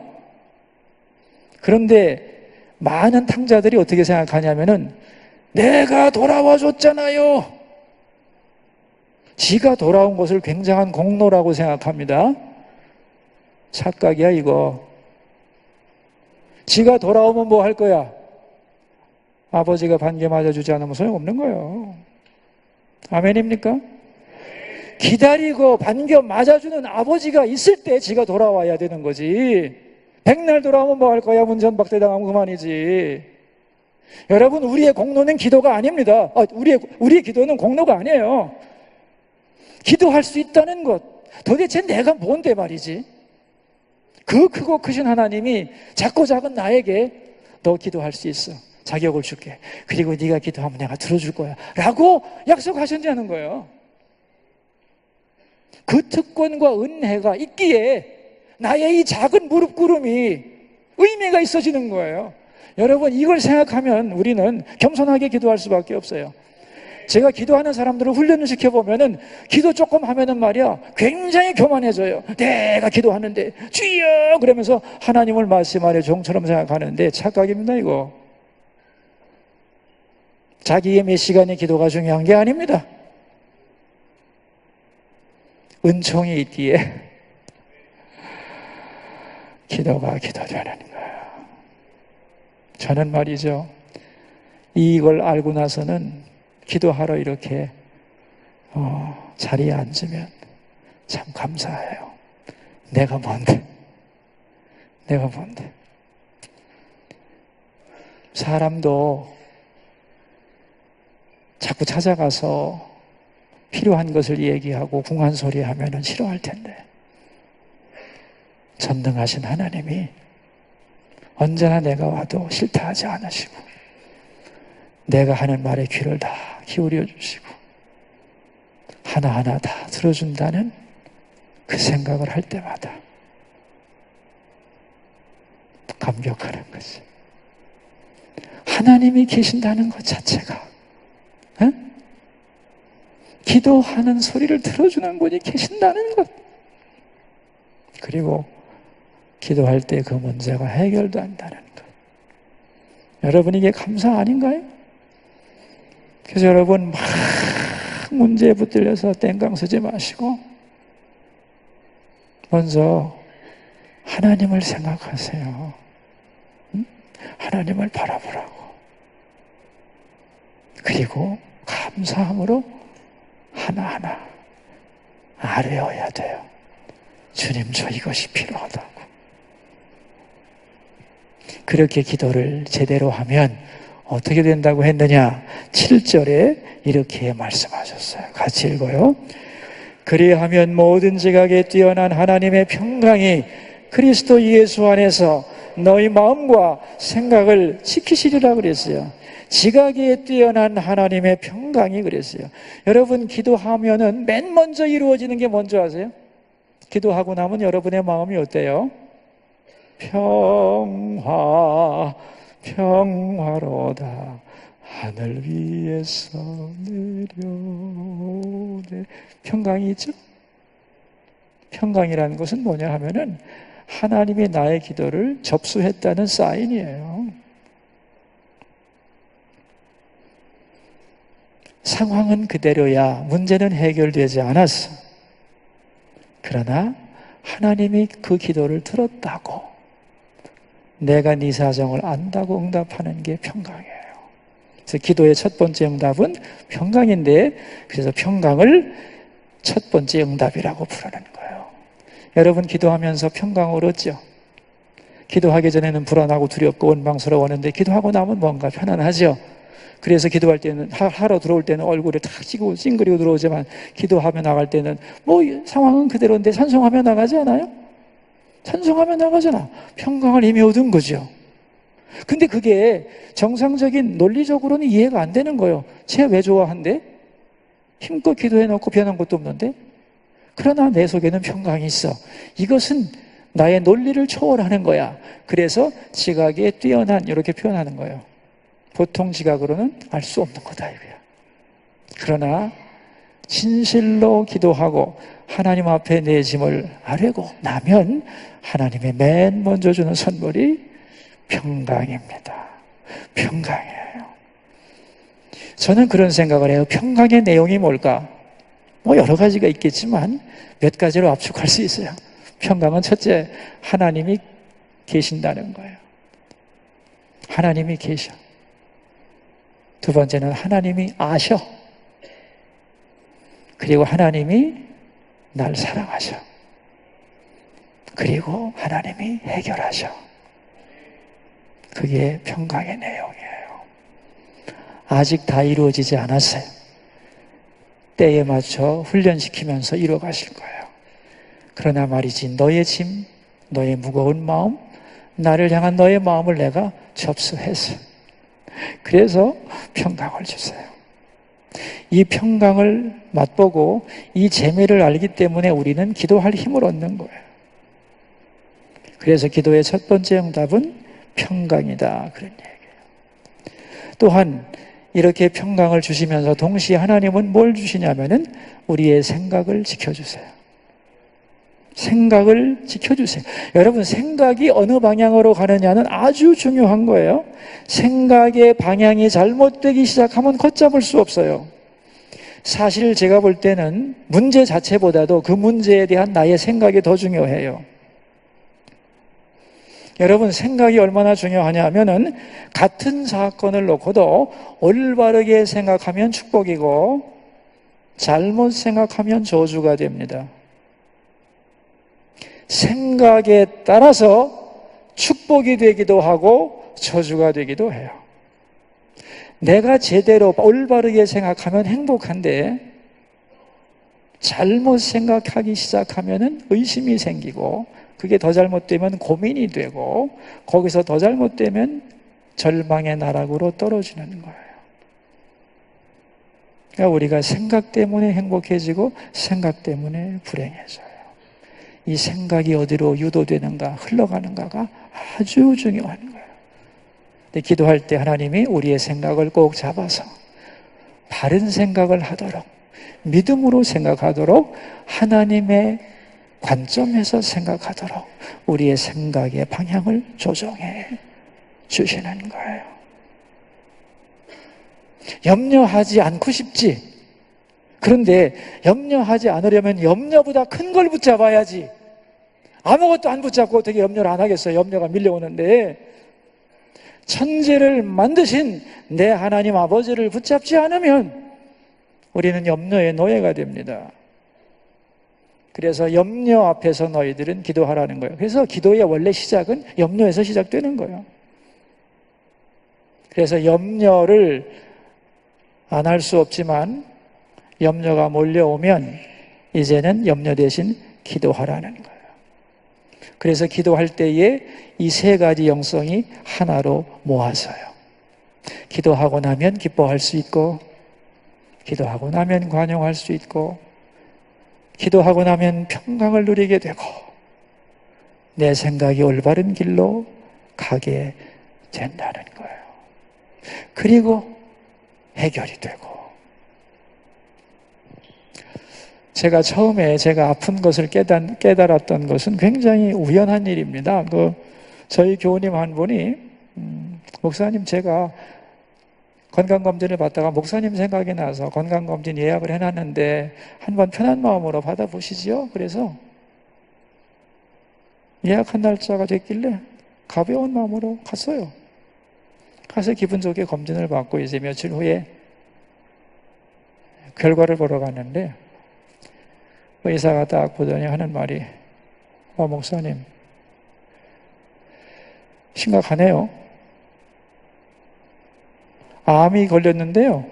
그런데 많은 탕자들이 어떻게 생각하냐면은 내가 돌아와 줬잖아요. 지가 돌아온 것을 굉장한 공로라고 생각합니다. 착각이야, 이거. 지가 돌아오면 뭐 할 거야? 아버지가 반개 맞아주지 않으면 소용없는 거예요. 아멘입니까? 기다리고 반겨 맞아주는 아버지가 있을 때 지가 돌아와야 되는 거지. 백날 돌아오면 뭐 할 거야? 문전박대당하면 그만이지. 여러분, 우리의 공로는 기도가 아닙니다. 우리의 기도는 공로가 아니에요. 기도할 수 있다는 것, 도대체 내가 뭔데 말이지? 그 크고 크신 하나님이 작고 작은 나에게 너 기도할 수 있어, 자격을 줄게. 그리고 네가 기도하면 내가 들어줄 거야 라고 약속하셨냐는 거예요. 그 특권과 은혜가 있기에 나의 이 작은 무릎 꿇음이 의미가 있어지는 거예요. 여러분, 이걸 생각하면 우리는 겸손하게 기도할 수밖에 없어요. 제가 기도하는 사람들을 훈련을 시켜보면은 기도 조금 하면은 말이야 굉장히 교만해져요. 내가 기도하는데 주여 그러면서 하나님을 말씀하는 종처럼 생각하는데 착각입니다, 이거. 자기의 몇 시간의 기도가 중요한 게 아닙니다. 은총이 있기에 기도가 기도되는 거예요. 저는 말이죠, 이걸 알고 나서는 기도하러 이렇게 자리에 앉으면 참 감사해요. 내가 뭔데? 사람도 자꾸 찾아가서 필요한 것을 얘기하고 궁한 소리 하면 싫어할 텐데, 전능하신 하나님이 언제나 내가 와도 싫다 하지 않으시고 내가 하는 말에 귀를 다 기울여 주시고 하나하나 다 들어준다는 그 생각을 할 때마다 감격하는 거지. 하나님이 계신다는 것 자체가, 기도하는 소리를 들어주는 분이 계신다는 것, 그리고 기도할 때 그 문제가 해결도 한다는 것. 여러분, 이게 감사 아닌가요? 그래서 여러분 막 문제에 붙들려서 땡깡 서지 마시고 먼저 하나님을 생각하세요. 하나님을 바라보라고. 그리고 감사함으로 하나하나 아뢰어야 돼요. 주님, 저 이것이 필요하다고. 그렇게 기도를 제대로 하면 어떻게 된다고 했느냐? 7절에 이렇게 말씀하셨어요. 같이 읽어요. 그리하면 모든 지각에 뛰어난 하나님의 평강이 그리스도 예수 안에서 너희 마음과 생각을 지키시리라 그랬어요. 지각에 뛰어난 하나님의 평강이 그랬어요. 여러분, 기도하면은 맨 먼저 이루어지는 게 뭔지 아세요? 기도하고 나면 여러분의 마음이 어때요? 평화로다 하늘 위에서 내려오네. 평강이 있죠? 평강이라는 것은 뭐냐 하면은 하나님이 나의 기도를 접수했다는 사인이에요. 상황은 그대로야. 문제는 해결되지 않았어. 그러나 하나님이 그 기도를 들었다고, 내가 네 사정을 안다고 응답하는 게 평강이에요. 그래서 기도의 첫 번째 응답은 평강인데, 그래서 평강을 첫 번째 응답이라고 부르는 거예요. 여러분, 기도하면서 평강을 얻죠? 기도하기 전에는 불안하고 두렵고 원망스러웠는데 기도하고 나면 뭔가 편안하죠? 그래서 기도할 때는, 하러 들어올 때는 얼굴에 탁 찡그리고 들어오지만 기도하며 나갈 때는 상황은 그대로인데 찬송하며 나가지 않아요? 찬송하며 나가잖아. 평강을 이미 얻은 거죠. 근데 그게 정상적인 논리적으로는 이해가 안 되는 거예요. 쟤 왜 좋아한대? 힘껏 기도해놓고 변한 것도 없는데? 그러나 내 속에는 평강이 있어. 이것은 나의 논리를 초월하는 거야. 그래서 지각에 뛰어난, 이렇게 표현하는 거예요. 보통 지각으로는 알 수 없는 거다 이거야. 그러나 진실로 기도하고 하나님 앞에 내 짐을 아뢰고 나면 하나님의 맨 먼저 주는 선물이 평강입니다. 평강이에요. 저는 그런 생각을 해요. 평강의 내용이 뭘까? 여러 가지가 있겠지만 몇 가지로 압축할 수 있어요. 평강은 첫째, 하나님이 계신다는 거예요. 하나님이 계셔. 두 번째는 하나님이 아셔. 그리고 하나님이 날 사랑하셔. 그리고 하나님이 해결하셔. 그게 평강의 내용이에요. 아직 다 이루어지지 않았어요. 때에 맞춰 훈련시키면서 이루어가실 거예요. 그러나 말이지, 너의 짐, 너의 무거운 마음, 나를 향한 너의 마음을 내가 접수해서, 그래서 평강을 주세요. 이 평강을 맛보고 이 재미를 알기 때문에 우리는 기도할 힘을 얻는 거예요. 그래서 기도의 첫 번째 응답은 평강이다, 그런 얘기예요. 또한 이렇게 평강을 주시면서 동시에 하나님은 뭘 주시냐면은 우리의 생각을 지켜주세요. 생각을 지켜주세요. 여러분, 생각이 어느 방향으로 가느냐는 아주 중요한 거예요. 생각의 방향이 잘못되기 시작하면 걷잡을 수 없어요. 사실 제가 볼 때는 문제 자체보다도 그 문제에 대한 나의 생각이 더 중요해요. 여러분, 생각이 얼마나 중요하냐 하면은 같은 사건을 놓고도 올바르게 생각하면 축복이고 잘못 생각하면 저주가 됩니다. 생각에 따라서 축복이 되기도 하고 저주가 되기도 해요. 내가 제대로 올바르게 생각하면 행복한데 잘못 생각하기 시작하면 의심이 생기고 그게 더 잘못되면 고민이 되고 거기서 더 잘못되면 절망의 나락으로 떨어지는 거예요. 그러니까 우리가 생각 때문에 행복해지고 생각 때문에 불행해져요. 이 생각이 어디로 유도되는가 흘러가는가가 아주 중요한 거예요. 근데 기도할 때 하나님이 우리의 생각을 꼭 잡아서 바른 생각을 하도록 믿음으로 생각하도록 하나님의 관점에서 생각하도록 우리의 생각의 방향을 조정해 주시는 거예요. 염려하지 않고 싶지. 그런데 염려하지 않으려면 염려보다 큰 걸 붙잡아야지. 아무것도 안 붙잡고 어떻게 염려를 안 하겠어요? 염려가 밀려오는데 천지를 만드신 내 하나님 아버지를 붙잡지 않으면 우리는 염려의 노예가 됩니다. 그래서 염려 앞에서 너희들은 기도하라는 거예요. 그래서 기도의 원래 시작은 염려에서 시작되는 거예요. 그래서 염려를 안 할 수 없지만 염려가 몰려오면 이제는 염려 대신 기도하라는 거예요. 그래서 기도할 때에 이 세 가지 영성이 하나로 모아서요. 기도하고 나면 기뻐할 수 있고, 기도하고 나면 관용할 수 있고, 기도하고 나면 평강을 누리게 되고, 내 생각이 올바른 길로 가게 된다는 거예요. 그리고 해결이 되고. 제가 처음에 제가 아픈 것을 깨달았던 것은 굉장히 우연한 일입니다. 저희 교우님 한 분이 목사님 제가 건강검진을 받다가 목사님 생각이 나서 건강검진 예약을 해놨는데 한번 편한 마음으로 받아보시지요. 그래서 예약한 날짜가 됐길래 가벼운 마음으로 갔어요. 가서 기분 좋게 검진을 받고 이제 며칠 후에 결과를 보러 갔는데 의사가 딱 보더니 하는 말이 목사님 심각하네요. 암이 걸렸는데요.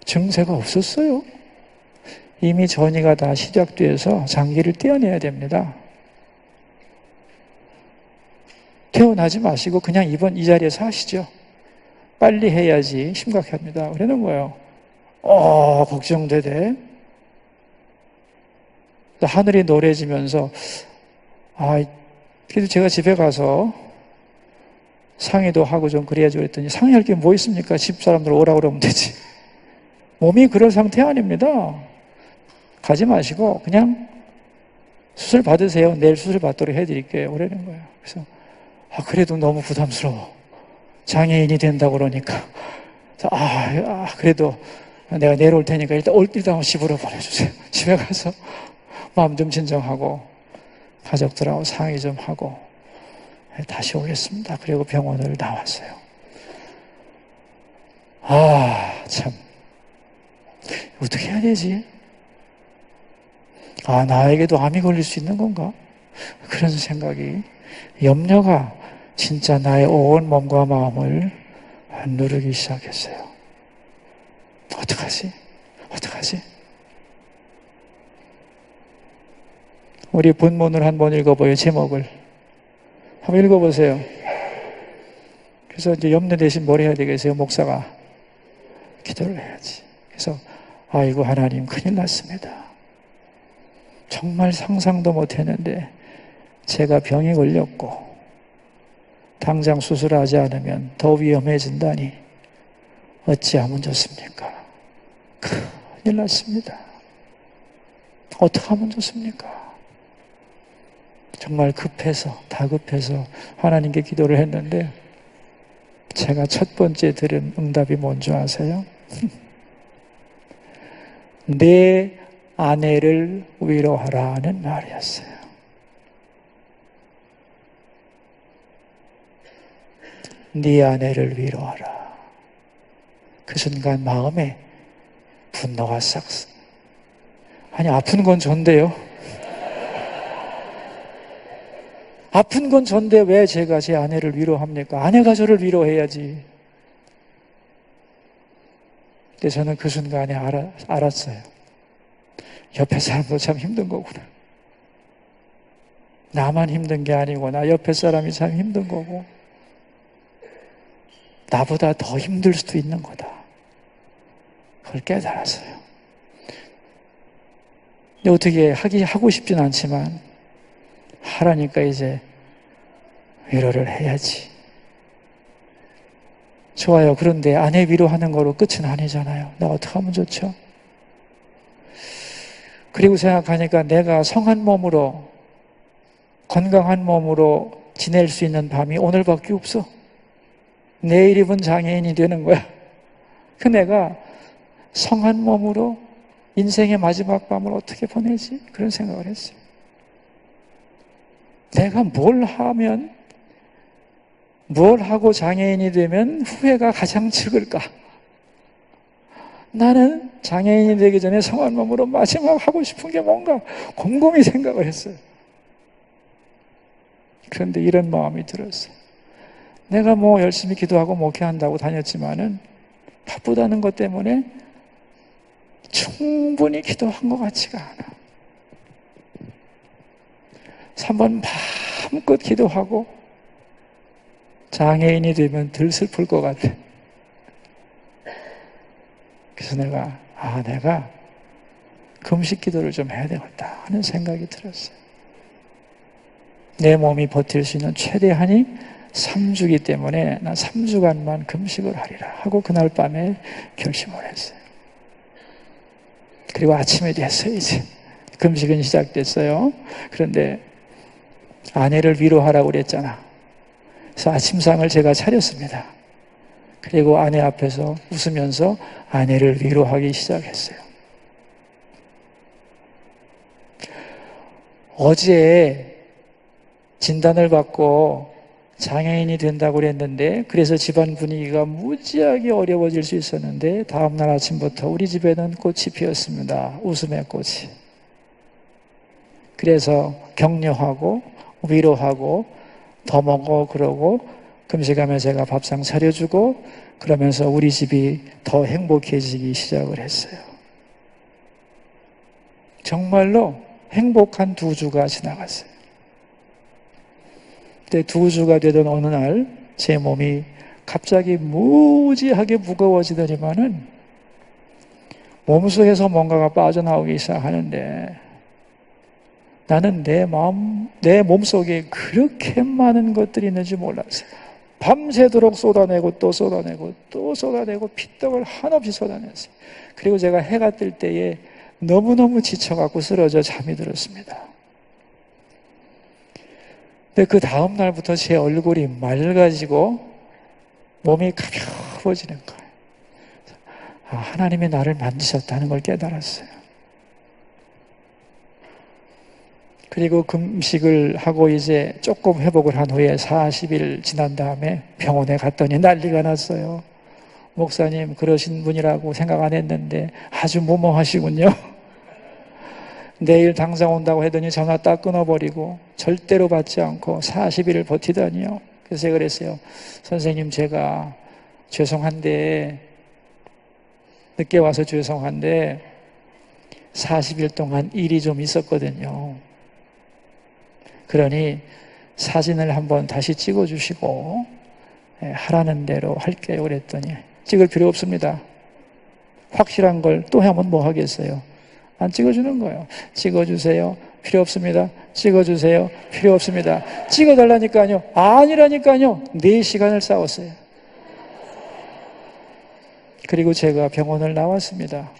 증세가 없었어요. 이미 전이가 다 시작돼서 장기를 떼어내야 됩니다. 퇴원하지 마시고 그냥 이번 이 자리에서 하시죠. 빨리 해야지 심각합니다. 그러는 거예요. 걱정되대. 하늘이 노래지면서 그래도 제가 집에 가서 상의도 하고 좀 그래야지 그랬더니 상의할 게 뭐 있습니까? 집 사람들 오라 그러면 되지. 몸이 그럴 상태 아닙니다. 가지 마시고 그냥 수술 받으세요. 내일 수술 받도록 해드릴게요. 그러는 거예요. 그래서 그래도 너무 부담스러워. 장애인이 된다고 그러니까. 그래도 내가 내일 올 테니까 일단 집으로 보내주세요. 집에 가서 마음 좀 진정하고 가족들하고 상의 좀 하고 다시 오겠습니다. 그리고 병원을 나왔어요. 참 어떻게 해야 되지? 나에게도 암이 걸릴 수 있는 건가? 그런 생각이, 염려가 진짜 나의 온 몸과 마음을 누르기 시작했어요. 어떡하지? 우리 본문을 한번 읽어봐요. 제목을 한번 읽어보세요. 그래서 이제 염려 대신 뭘 해야 되겠어요? 목사가 기도를 해야지. 그래서 아이고 하나님 큰일 났습니다. 정말 상상도 못했는데 제가 병이 걸렸고 당장 수술하지 않으면 더 위험해진다니 어찌하면 좋습니까? 큰일 났습니다. 어떻게 하면 좋습니까? 정말 다급해서 하나님께 기도를 했는데 제가 첫 번째 들은 응답이 뭔지 아세요? 내 아내를 위로하라는 말이었어요. 네 아내를 위로하라. 그 순간 마음에 분노가 싹. 아니, 아픈 건 전데요. 아픈 건 전데 왜 제가 제 아내를 위로합니까? 아내가 저를 위로해야지. 근데 저는 그 순간에 알았어요. 옆에 사람도 참 힘든 거구나. 나만 힘든 게 아니고 나 옆에 사람이 참 힘든 거고 나보다 더 힘들 수도 있는 거다. 그걸 깨달았어요. 근데 어떻게 하고 싶진 않지만 하라니까 이제 위로를 해야지. 좋아요. 그런데 아내 위로하는 거로 끝은 아니잖아요. 나 어떻게 하면 좋죠? 그리고 생각하니까 내가 성한 몸으로 건강한 몸으로 지낼 수 있는 밤이 오늘밖에 없어. 내일이면 장애인이 되는 거야. 그 내가 성한 몸으로 인생의 마지막 밤을 어떻게 보내지? 그런 생각을 했어요. 내가 뭘 하고 장애인이 되면 후회가 가장 적을까? 나는 장애인이 되기 전에 성한 몸으로 마지막 하고 싶은 게 뭔가 곰곰이 생각을 했어요. 그런데 이런 마음이 들었어요. 내가 열심히 기도하고 목회한다고 다녔지만은 바쁘다는 것 때문에 충분히 기도한 것 같지가 않아. 3번 마음껏 기도하고 장애인이 되면 덜 슬플 것 같아. 그래서 내가 금식 기도를 좀 해야 되겠다 하는 생각이 들었어요. 내 몸이 버틸 수 있는 최대한이 3주기 때문에 난 3주간만 금식을 하리라 하고 그날 밤에 결심을 했어요. 그리고 아침에 됐어요. 이제 금식은 시작됐어요. 그런데 아내를 위로하라고 그랬잖아. 그래서 아침상을 제가 차렸습니다. 그리고 아내 앞에서 웃으면서 아내를 위로하기 시작했어요. 어제 진단을 받고 장애인이 된다고 그랬는데 그래서 집안 분위기가 무지하게 어려워질 수 있었는데 다음날 아침부터 우리 집에는 꽃이 피었습니다. 웃음의 꽃이. 그래서 격려하고 위로하고 더 먹어 그러고 금식하면 제가 밥상 차려주고 그러면서 우리 집이 더 행복해지기 시작을 했어요. 정말로 행복한 2주가 지나갔어요. 그때 2주가 되던 어느 날 제 몸이 갑자기 무지하게 무거워지더니만은 몸속에서 뭔가가 빠져나오기 시작하는데 나는 내 몸속에 그렇게 많은 것들이 있는지 몰랐어요. 밤새도록 쏟아내고 또 쏟아내고 또 쏟아내고 피떡을 한없이 쏟아냈어요. 그리고 제가 해가 뜰 때에 너무너무 지쳐갖고 쓰러져 잠이 들었습니다. 근데 그 다음 날부터 제 얼굴이 맑아지고 몸이 가벼워지는 거예요. 하나님이 나를 만지셨다는 걸 깨달았어요. 그리고 금식을 하고 이제 조금 회복을 한 후에 40일 지난 다음에 병원에 갔더니 난리가 났어요. 목사님 그러신 분이라고 생각 안 했는데 아주 무모하시군요. 내일 당장 온다고 하더니 전화 딱 끊어버리고 절대로 받지 않고 40일을 버티다니요. 그래서 제가 그랬어요. 선생님 제가 죄송한데 늦게 와서 죄송한데 40일 동안 일이 좀 있었거든요. 그러니 사진을 한번 다시 찍어주시고 하라는 대로 할게요. 그랬더니 찍을 필요 없습니다. 확실한 걸 또 하면 뭐 하겠어요. 안 찍어주는 거예요. 찍어주세요. 필요 없습니다. 찍어주세요. 필요 없습니다. 찍어달라니까요. 아니라니까요. 4시간을 싸웠어요. 그리고 제가 병원을 나왔습니다.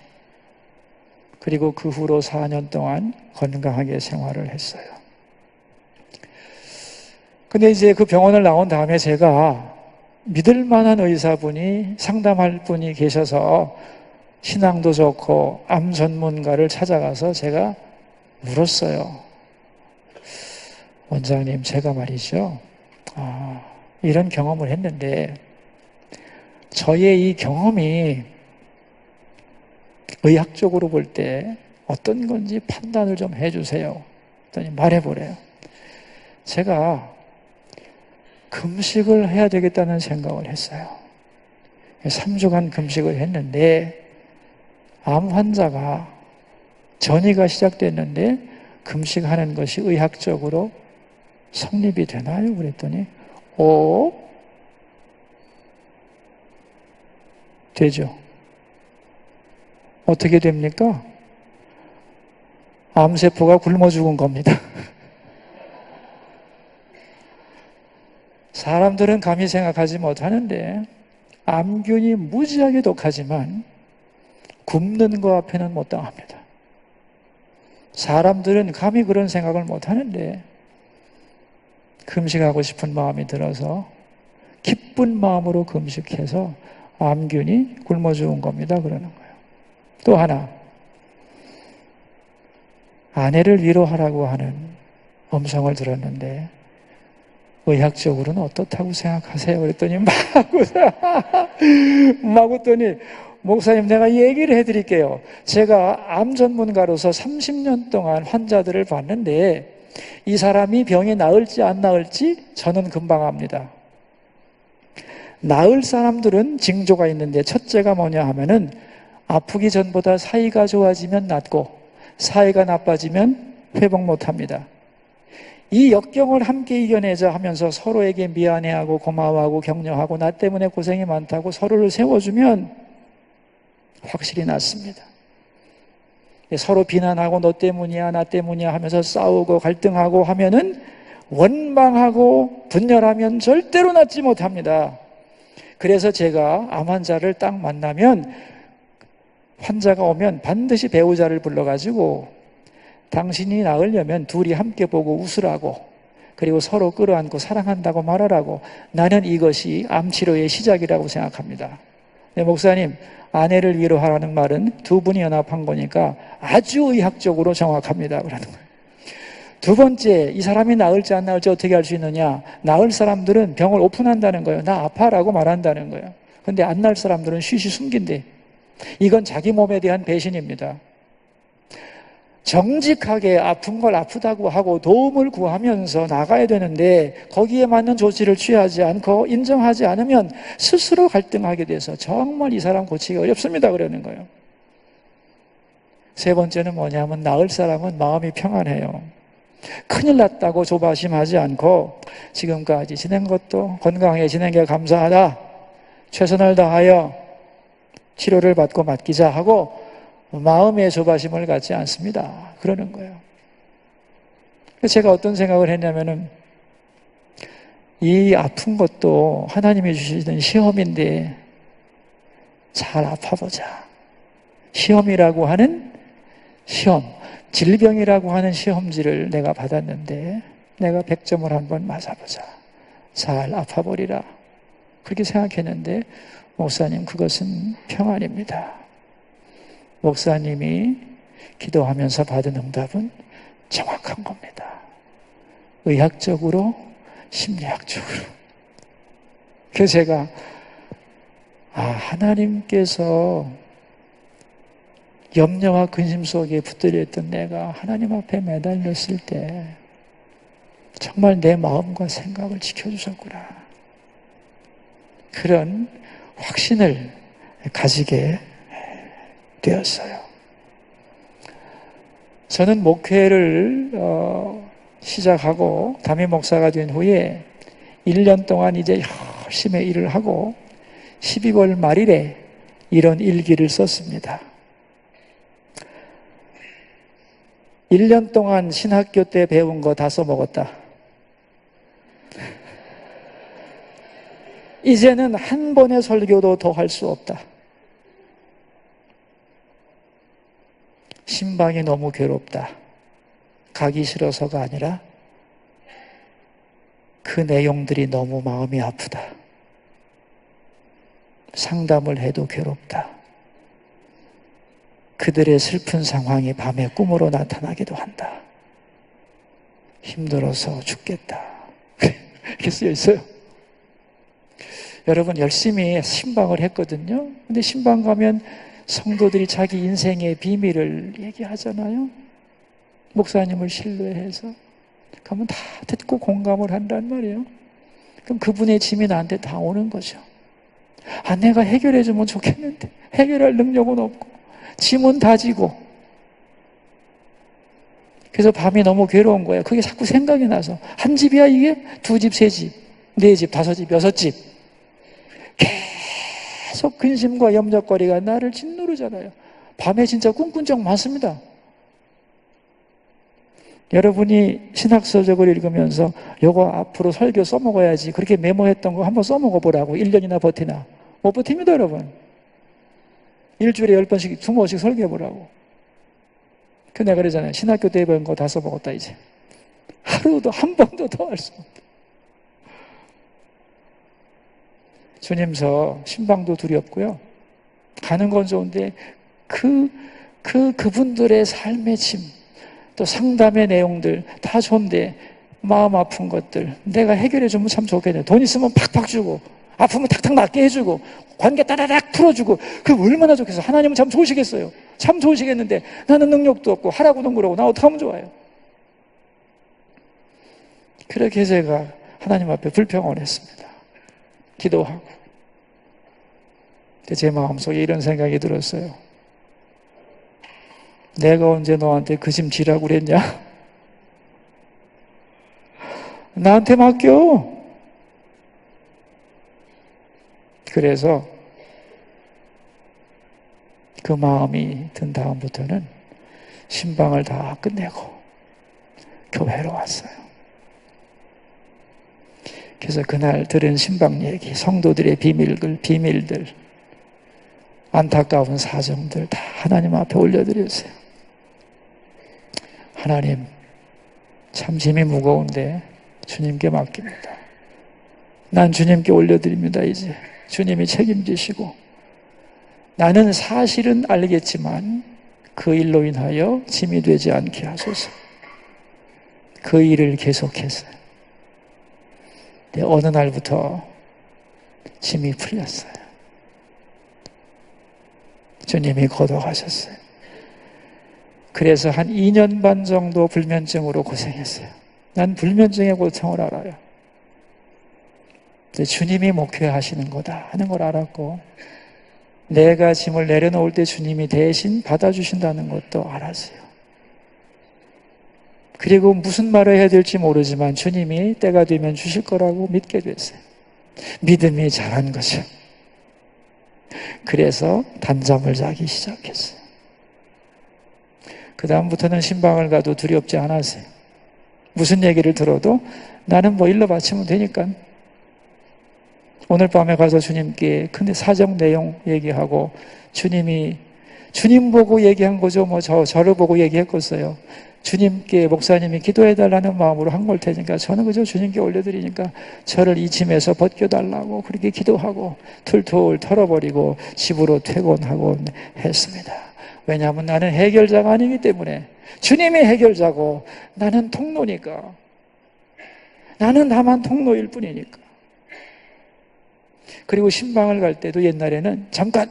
그리고 그 후로 4년 동안 건강하게 생활을 했어요. 근데 이제 그 병원을 나온 다음에 제가 믿을 만한 의사분이 상담할 분이 계셔서 신앙도 좋고 암 전문가를 찾아가서 제가 물었어요. 원장님, 제가 말이죠. 이런 경험을 했는데 저의 이 경험이 의학적으로 볼 때 어떤 건지 판단을 좀 해주세요. 그랬더니 말해보래요. 제가 금식을 해야 되겠다는 생각을 했어요. 3주간 금식을 했는데 암 환자가 전이가 시작됐는데 금식하는 것이 의학적으로 성립이 되나요? 그랬더니 되죠. 어떻게 됩니까? 암세포가 굶어 죽은 겁니다. 사람들은 감히 생각하지 못하는데 암균이 무지하게 독하지만 굶는 거 앞에는 못 당합니다. 사람들은 감히 그런 생각을 못하는데 금식하고 싶은 마음이 들어서 기쁜 마음으로 금식해서 암균이 굶어 죽은 겁니다. 그러는 거예요. 또 하나, 아내를 위로하라고 하는 음성을 들었는데 의학적으로는 어떻다고 생각하세요? 그랬더니 막 웃더니 목사님, 내가 얘기를 해드릴게요. 제가 암 전문가로서 30년 동안 환자들을 봤는데 이 사람이 병이 나을지 안 나을지 저는 금방 압니다. 나을 사람들은 징조가 있는데 첫째가 뭐냐 하면은 아프기 전보다 사이가 좋아지면 낫고 사이가 나빠지면 회복 못합니다. 이 역경을 함께 이겨내자 하면서 서로에게 미안해하고 고마워하고 격려하고 나 때문에 고생이 많다고 서로를 세워주면 확실히 낫습니다. 서로 비난하고 너 때문이야 나 때문이야 하면서 싸우고 갈등하고 하면은 원망하고 분열하면 절대로 낫지 못합니다. 그래서 제가 암 환자를 딱 만나면 환자가 오면 반드시 배우자를 불러가지고 당신이 나으려면 둘이 함께 보고 웃으라고, 그리고 서로 끌어안고 사랑한다고 말하라고, 나는 이것이 암치료의 시작이라고 생각합니다. 네, 목사님, 아내를 위로하라는 말은 두 분이 연합한 거니까 아주 의학적으로 정확합니다. 그러는 거예요. 두 번째, 이 사람이 나을지 안 나을지 어떻게 알 수 있느냐? 나을 사람들은 병을 오픈한다는 거예요. 나 아파라고 말한다는 거예요. 근데 안 나을 사람들은 쉬쉬 숨긴대. 이건 자기 몸에 대한 배신입니다. 정직하게 아픈 걸 아프다고 하고 도움을 구하면서 나가야 되는데 거기에 맞는 조치를 취하지 않고 인정하지 않으면 스스로 갈등하게 돼서 정말 이 사람 고치기 어렵습니다. 그러는 거예요. 세 번째는 뭐냐면 나을 사람은 마음이 평안해요. 큰일 났다고 조바심하지 않고 지금까지 지낸 것도 건강하게 지낸 게 감사하다, 최선을 다하여 치료를 받고 맡기자 하고 마음의 조바심을 갖지 않습니다. 그러는 거예요. 제가 어떤 생각을 했냐면은 이 아픈 것도 하나님이 주시던 시험인데 잘 아파보자. 시험이라고 하는 시험, 질병이라고 하는 시험지를 내가 받았는데 내가 100점을 한번 맞아보자. 잘 아파버리라. 그렇게 생각했는데 목사님, 그것은 평안입니다. 목사님이 기도하면서 받은 응답은 정확한 겁니다. 의학적으로, 심리학적으로. 그래서 제가 하나님께서 염려와 근심 속에 붙들려 있던 내가 하나님 앞에 매달렸을 때 정말 내 마음과 생각을 지켜주셨구나. 그런 확신을 가지게 되었어요. 저는 목회를 시작하고 담임 목사가 된 후에 1년 동안 이제 열심히 일을 하고 12월 말일에 이런 일기를 썼습니다. 1년 동안 신학교 때 배운 거 다 써먹었다. 이제는 한 번의 설교도 더 할 수 없다. 신방이 너무 괴롭다. 가기 싫어서가 아니라 그 내용들이 너무 마음이 아프다. 상담을 해도 괴롭다. 그들의 슬픈 상황이 밤에 꿈으로 나타나기도 한다. 힘들어서 죽겠다. 이렇게 쓰여 있어요. 여러분, 열심히 신방을 했거든요. 근데 신방 가면 성도들이 자기 인생의 비밀을 얘기하잖아요. 목사님을 신뢰해서. 그러면 다 듣고 공감을 한단 말이에요. 그럼 그분의 짐이 나한테 다 오는 거죠. 아, 내가 해결해주면 좋겠는데 해결할 능력은 없고 짐은 다 지고. 그래서 밤이 너무 괴로운 거예요. 그게 자꾸 생각이 나서. 한 집이야 이게? 2집, 3집, 4집, 5집, 6집. 계속 근심과 염려거리가 나를 짓누르잖아요. 밤에 진짜 꿈꾼 적 많습니다. 여러분이 신학서적을 읽으면서 요거 앞으로 설교 써먹어야지 그렇게 메모했던 거 한번 써먹어보라고. 1년이나 버티나. 못 버팁니다, 여러분. 일주일에 10번씩, 20번씩 설교해보라고. 그 내가 그러잖아요. 신학교 때 배운 거 다 써먹었다, 이제. 하루도 한 번도 더 할 수 없다. 주님서 신방도 두렵고요. 가는 건 좋은데 그분들의 삶의 짐, 또 상담의 내용들 다 좋은데 마음 아픈 것들 내가 해결해 주면 참 좋겠네요. 돈 있으면 팍팍 주고 아프면 탁탁 낫게 해주고 관계 따다닥 풀어주고 그게 얼마나 좋겠어요. 하나님은 참 좋으시겠어요. 참 좋으시겠는데 나는 능력도 없고 하라고는 그러고 나 어떡하면 좋아요. 그렇게 제가 하나님 앞에 불평을 했습니다. 기도하고. 제 마음속에 이런 생각이 들었어요. 내가 언제 너한테 그 짐 지라고 그랬냐? 나한테 맡겨. 그래서 그 마음이 든 다음부터는 신방을 다 끝내고 교회로 왔어요. 그래서 그날 들은 신방 얘기, 성도들의 비밀들, 안타까운 사정들 다 하나님 앞에 올려드렸어요. 하나님, 참 짐이 무거운데 주님께 맡깁니다. 난 주님께 올려드립니다. 이제 주님이 책임지시고 나는 사실은 알겠지만 그 일로 인하여 짐이 되지 않게 하소서. 그 일을 계속했어요. 근데 어느 날부터 짐이 풀렸어요. 주님이 거둬가셨어요. 그래서 한 2년 반 정도 불면증으로 고생했어요. 난 불면증의 고통을 알아요. 주님이 목회하시는 거다 하는 걸 알았고 내가 짐을 내려놓을 때 주님이 대신 받아주신다는 것도 알았어요. 그리고 무슨 말을 해야 될지 모르지만 주님이 때가 되면 주실 거라고 믿게 됐어요. 믿음이 자란 거죠. 그래서 단잠을 자기 시작했어요. 그 다음부터는 신방을 가도 두렵지 않았어요. 무슨 얘기를 들어도 나는 뭐 일러 바치면 되니까 오늘 밤에 가서 주님께 근데 사정 내용 얘기하고 주님 보고 얘기한 거죠. 뭐 저를 보고 얘기했겠어요. 주님께 목사님이 기도해달라는 마음으로 한 걸 테니까 저는 그저 주님께 올려드리니까 저를 이 짐에서 벗겨달라고 그렇게 기도하고 툴툴 털어버리고 집으로 퇴근하고 했습니다. 왜냐하면 나는 해결자가 아니기 때문에 주님이 해결자고 나는 통로니까 나는 다만 통로일 뿐이니까. 그리고 신방을 갈 때도 옛날에는 잠깐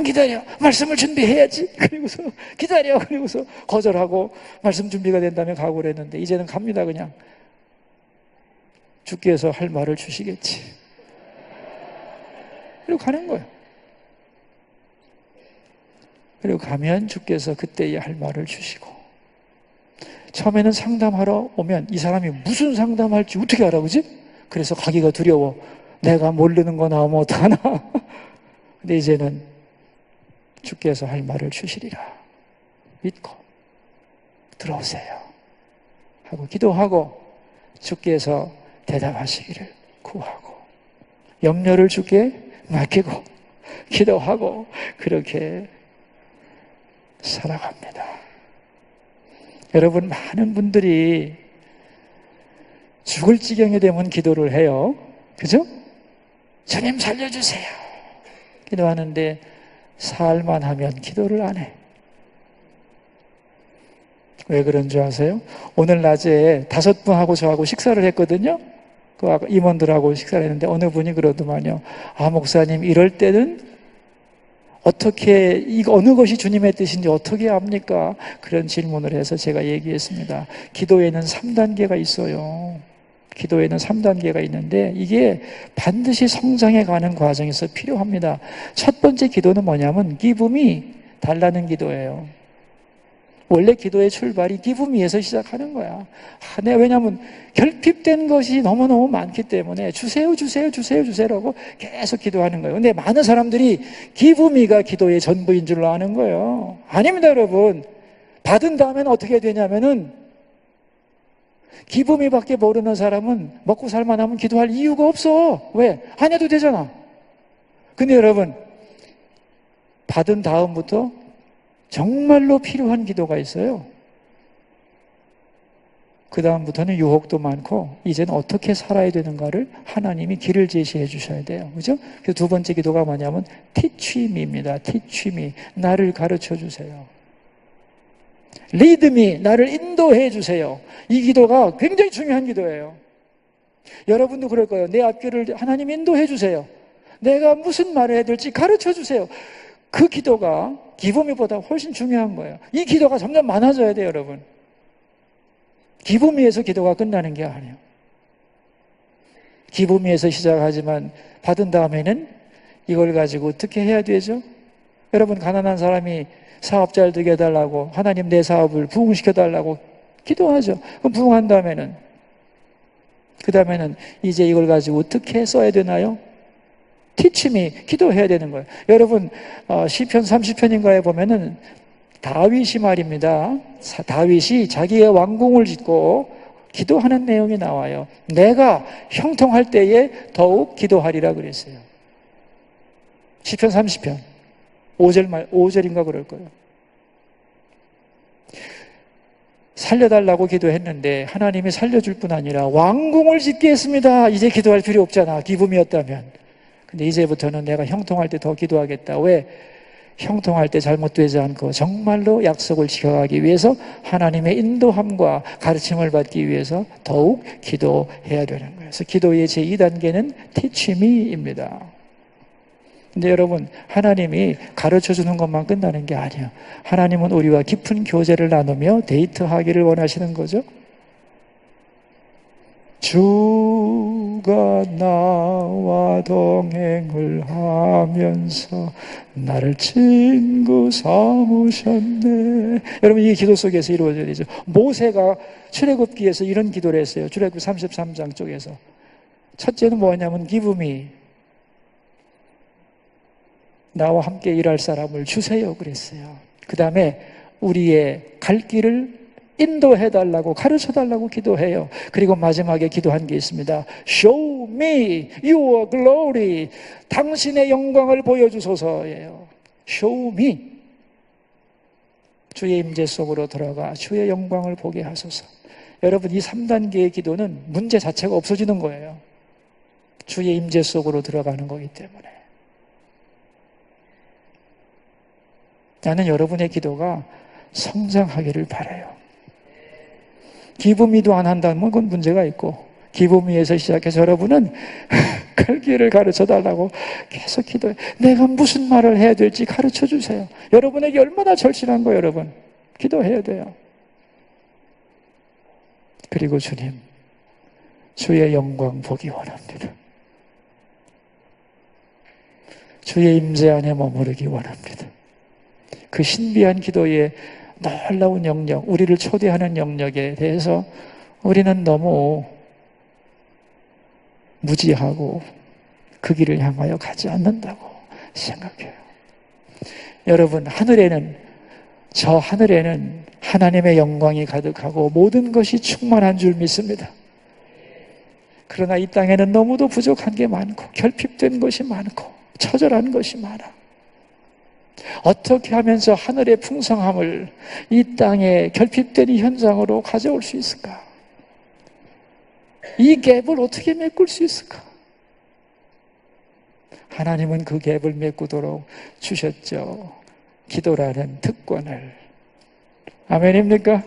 기다려. 말씀을 준비해야지. 그리고서 기다려. 그리고서 거절하고 말씀 준비가 된다면 가고 그랬는데 이제는 갑니다. 그냥 주께서 할 말을 주시겠지. 그리고 가는 거예요. 그리고 가면 주께서 그때에 할 말을 주시고 처음에는 상담하러 오면 이 사람이 무슨 상담할지 어떻게 알아, 그지? 그래서 가기가 두려워. 내가 모르는 거 나오면 어떡하나. 근데 이제는 주께서 할 말을 주시리라 믿고 들어오세요 하고 기도하고 주께서 대답하시기를 구하고 염려를 주께 맡기고 기도하고 그렇게 살아갑니다. 여러분, 많은 분들이 죽을 지경이 되면 기도를 해요. 그죠? 주님 살려주세요 기도하는데 살만 하면 기도를 안 해. 왜 그런 줄 아세요? 오늘 낮에 5분하고 저하고 식사를 했거든요. 그 임원들하고 식사를 했는데 어느 분이 그러더만요. 아, 목사님 이럴 때는 어떻게, 이거 어느 것이 주님의 뜻인지 어떻게 압니까? 그런 질문을 해서 제가 얘기했습니다. 기도에는 3단계가 있어요. 기도에는 3단계가 있는데 이게 반드시 성장해 가는 과정에서 필요합니다. 첫 번째 기도는 뭐냐면 기쁨이 달라는 기도예요. 원래 기도의 출발이 기쁨이에서 시작하는 거야. 왜냐하면 결핍된 것이 너무너무 많기 때문에 주세요, 주세요, 주세요, 주세요라고 계속 기도하는 거예요. 근데 많은 사람들이 기쁨이가 기도의 전부인 줄로 아는 거예요. 아닙니다, 여러분. 받은 다음에는 어떻게 되냐면은 기쁨이밖에 모르는 사람은 먹고 살만하면 기도할 이유가 없어. 왜? 안 해도 되잖아. 근데 여러분, 받은 다음부터 정말로 필요한 기도가 있어요. 그 다음부터는 유혹도 많고 이제는 어떻게 살아야 되는가를 하나님이 길을 제시해 주셔야 돼요. 그죠? 그 두 번째 기도가 뭐냐면 teach me입니다. teach me. 나를 가르쳐 주세요. lead me. 나를 인도해 주세요. 이 기도가 굉장히 중요한 기도예요. 여러분도 그럴 거예요. 내 앞길을 하나님 인도해 주세요. 내가 무슨 말을 해야 될지 가르쳐 주세요. 그 기도가 기쁨이보다 훨씬 중요한 거예요. 이 기도가 점점 많아져야 돼요, 여러분. 기쁨이에서 기도가 끝나는 게 아니에요. 기쁨이에서 시작하지만 받은 다음에는 이걸 가지고 어떻게 해야 되죠? 여러분, 가난한 사람이 사업 잘 되게 해달라고, 하나님 내 사업을 부흥시켜달라고 기도하죠. 그럼 부흥한 다음에는, 그 다음에는 이제 이걸 가지고 어떻게 써야 되나요? 티침이 기도해야 되는 거예요. 여러분, 시편 30편인가에 보면은 다윗이 말입니다. 다윗이 자기의 왕궁을 짓고 기도하는 내용이 나와요. 내가 형통할 때에 더욱 기도하리라 그랬어요. 시편 30편 5절인가 그럴 거예요. 살려달라고 기도했는데 하나님이 살려줄 뿐 아니라 왕궁을 짓게 했습니다. 이제 기도할 필요 없잖아. 기쁨이었다면. 근데 이제부터는 내가 형통할 때 더 기도하겠다. 왜? 형통할 때 잘못되지 않고 정말로 약속을 지켜가기 위해서 하나님의 인도함과 가르침을 받기 위해서 더욱 기도해야 되는 거예요. 그래서 기도의 제2단계는 teach me입니다. 근데 여러분, 하나님이 가르쳐주는 것만 끝나는 게 아니에요. 하나님은 우리와 깊은 교제를 나누며 데이트하기를 원하시는 거죠. 주가 나와 동행을 하면서 나를 친구 삼으셨네. 여러분, 이 기도 속에서 이루어져야 되죠. 모세가 출애굽기에서 이런 기도를 했어요. 출애굽 33장 쪽에서. 첫째는 뭐냐면 기쁨이 나와 함께 일할 사람을 주세요 그랬어요. 그 다음에 우리의 갈 길을 인도해달라고, 가르쳐달라고 기도해요. 그리고 마지막에 기도한 게 있습니다. Show me your glory. 당신의 영광을 보여주소서예요. Show me. 주의 임재 속으로 들어가 주의 영광을 보게 하소서. 여러분, 이 3단계의 기도는 문제 자체가 없어지는 거예요. 주의 임재 속으로 들어가는 거기 때문에. 나는 여러분의 기도가 성장하기를 바라요. 기쁨이도 안 한다면 그건 문제가 있고, 기쁨이에서 시작해서 여러분은 갈 길을 가르쳐달라고 계속 기도해. 내가 무슨 말을 해야 될지 가르쳐 주세요. 여러분에게 얼마나 절실한 거예요, 여러분. 기도해야 돼요. 그리고 주님, 주의 영광 보기 원합니다. 주의 임재 안에 머무르기 원합니다. 그 신비한 기도의 놀라운 영역, 우리를 초대하는 영역에 대해서 우리는 너무 무지하고 그 길을 향하여 가지 않는다고 생각해요. 여러분, 저 하늘에는 하나님의 영광이 가득하고 모든 것이 충만한 줄 믿습니다. 그러나 이 땅에는 너무도 부족한 게 많고 결핍된 것이 많고 처절한 것이 많아. 어떻게 하면서 하늘의 풍성함을 이 땅에 결핍된 이 현장으로 가져올 수 있을까? 이 갭을 어떻게 메꿀 수 있을까? 하나님은 그 갭을 메꾸도록 주셨죠. 기도라는 특권을. 아멘입니까?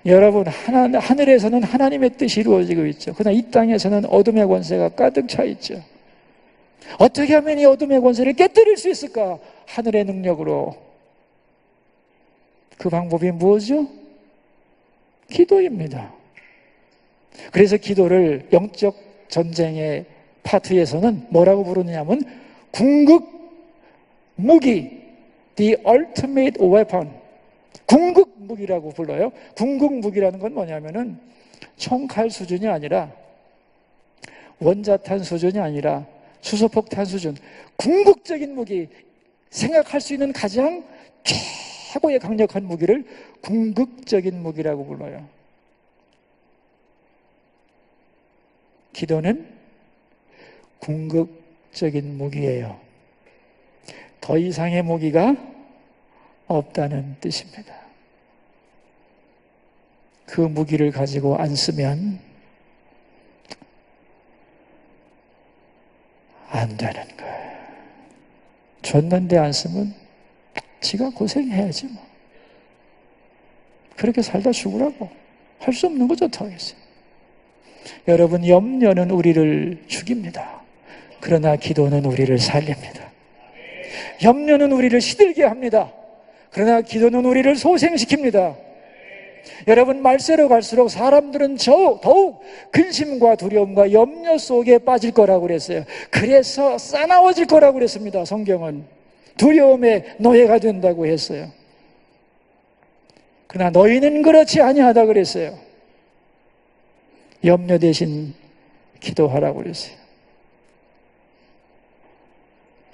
여러분, 하늘에서는 하나님의 뜻이 이루어지고 있죠. 그러나 이 땅에서는 어둠의 권세가 가득 차 있죠. 어떻게 하면 이 어둠의 권세를 깨뜨릴 수 있을까? 하늘의 능력으로. 그 방법이 무엇이죠? 기도입니다. 그래서 기도를 영적 전쟁의 파트에서는 뭐라고 부르느냐면 궁극 무기, the ultimate weapon, 궁극 무기라고 불러요. 궁극 무기라는 건 뭐냐면은 총칼 수준이 아니라 원자탄 수준이 아니라 수소폭탄 수준, 궁극적인 무기, 생각할 수 있는 가장 최고의 강력한 무기를 궁극적인 무기라고 불러요. 기도는 궁극적인 무기예요. 더 이상의 무기가 없다는 뜻입니다. 그 무기를 가지고 안 쓰면 안 되는 거예요. 줬는데 안 쓰면 지가 고생해야지 뭐. 그렇게 살다 죽으라고. 할 수 없는 거죠, 어떡하겠어요. 여러분, 염려는 우리를 죽입니다. 그러나 기도는 우리를 살립니다. 염려는 우리를 시들게 합니다. 그러나 기도는 우리를 소생시킵니다. 여러분, 말세로 갈수록 사람들은 더욱 근심과 두려움과 염려 속에 빠질 거라고 그랬어요. 그래서 싸나워질 거라고 그랬습니다. 성경은 두려움의 노예가 된다고 했어요. 그러나 너희는 그렇지 아니하다 그랬어요. 염려 대신 기도하라고 그랬어요.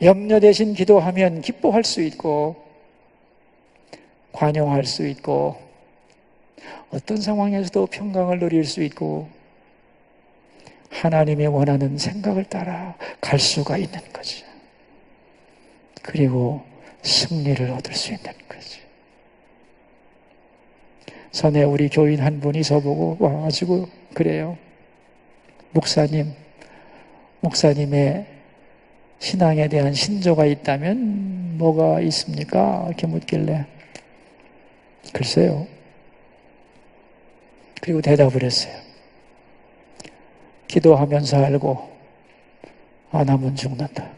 염려 대신 기도하면 기뻐할 수 있고 관용할 수 있고 어떤 상황에서도 평강을 누릴 수 있고 하나님의 원하는 생각을 따라 갈 수가 있는 거죠. 그리고 승리를 얻을 수 있는 거죠. 전에 우리 교인 한 분이 저보고 와가지고 그래요. 목사님의 신앙에 대한 신조가 있다면 뭐가 있습니까? 이렇게 묻길래 글쎄요. 그리고 대답을 했어요. 기도하면서 알고 안 하면 죽는다.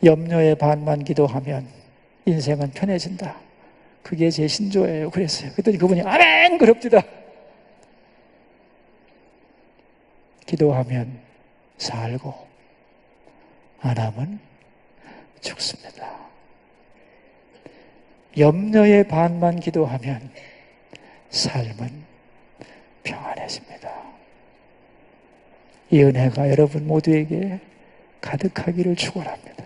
염려의 반만 기도하면 인생은 편해진다. 그게 제 신조예요. 그랬어요. 그랬더니 그분이 아멘! 그럽디다. 기도하면 살고 안 하면 죽습니다. 염려의 반만 기도하면 삶은 평안해집니다. 이 은혜가 여러분 모두에게 가득하기를 축원합니다.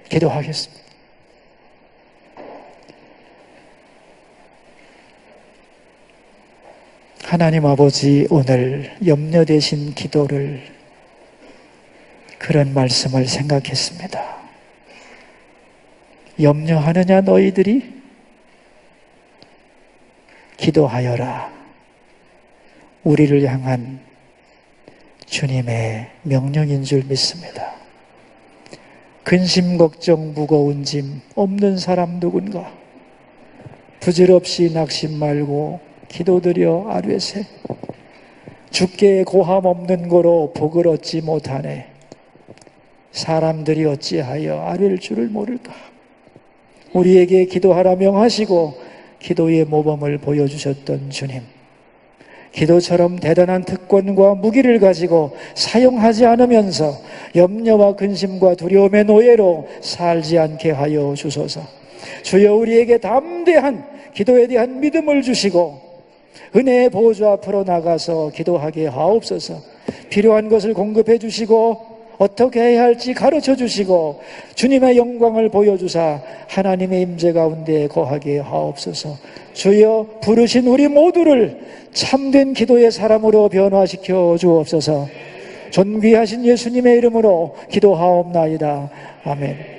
기도하겠습니다. 하나님 아버지, 오늘 염려 대신 기도를 그런 말씀을 생각했습니다. 염려하느냐 너희들이? 기도하여라. 우리를 향한 주님의 명령인 줄 믿습니다. 근심, 걱정, 무거운 짐 없는 사람 누군가? 부질없이 낙심 말고 기도드려 아뢰세. 주께 고함 없는 거로 복을 얻지 못하네. 사람들이 어찌하여 아뢰를 줄을 모를까? 우리에게 기도하라 명하시고 기도의 모범을 보여주셨던 주님, 기도처럼 대단한 특권과 무기를 가지고 사용하지 않으면서 염려와 근심과 두려움의 노예로 살지 않게 하여 주소서. 주여, 우리에게 담대한 기도에 대한 믿음을 주시고 은혜의 보좌 앞으로 나가서 기도하게 하옵소서. 필요한 것을 공급해 주시고 어떻게 해야 할지 가르쳐 주시고 주님의 영광을 보여주사 하나님의 임재 가운데 거하게 하옵소서. 주여, 부르신 우리 모두를 참된 기도의 사람으로 변화시켜 주옵소서. 존귀하신 예수님의 이름으로 기도하옵나이다. 아멘.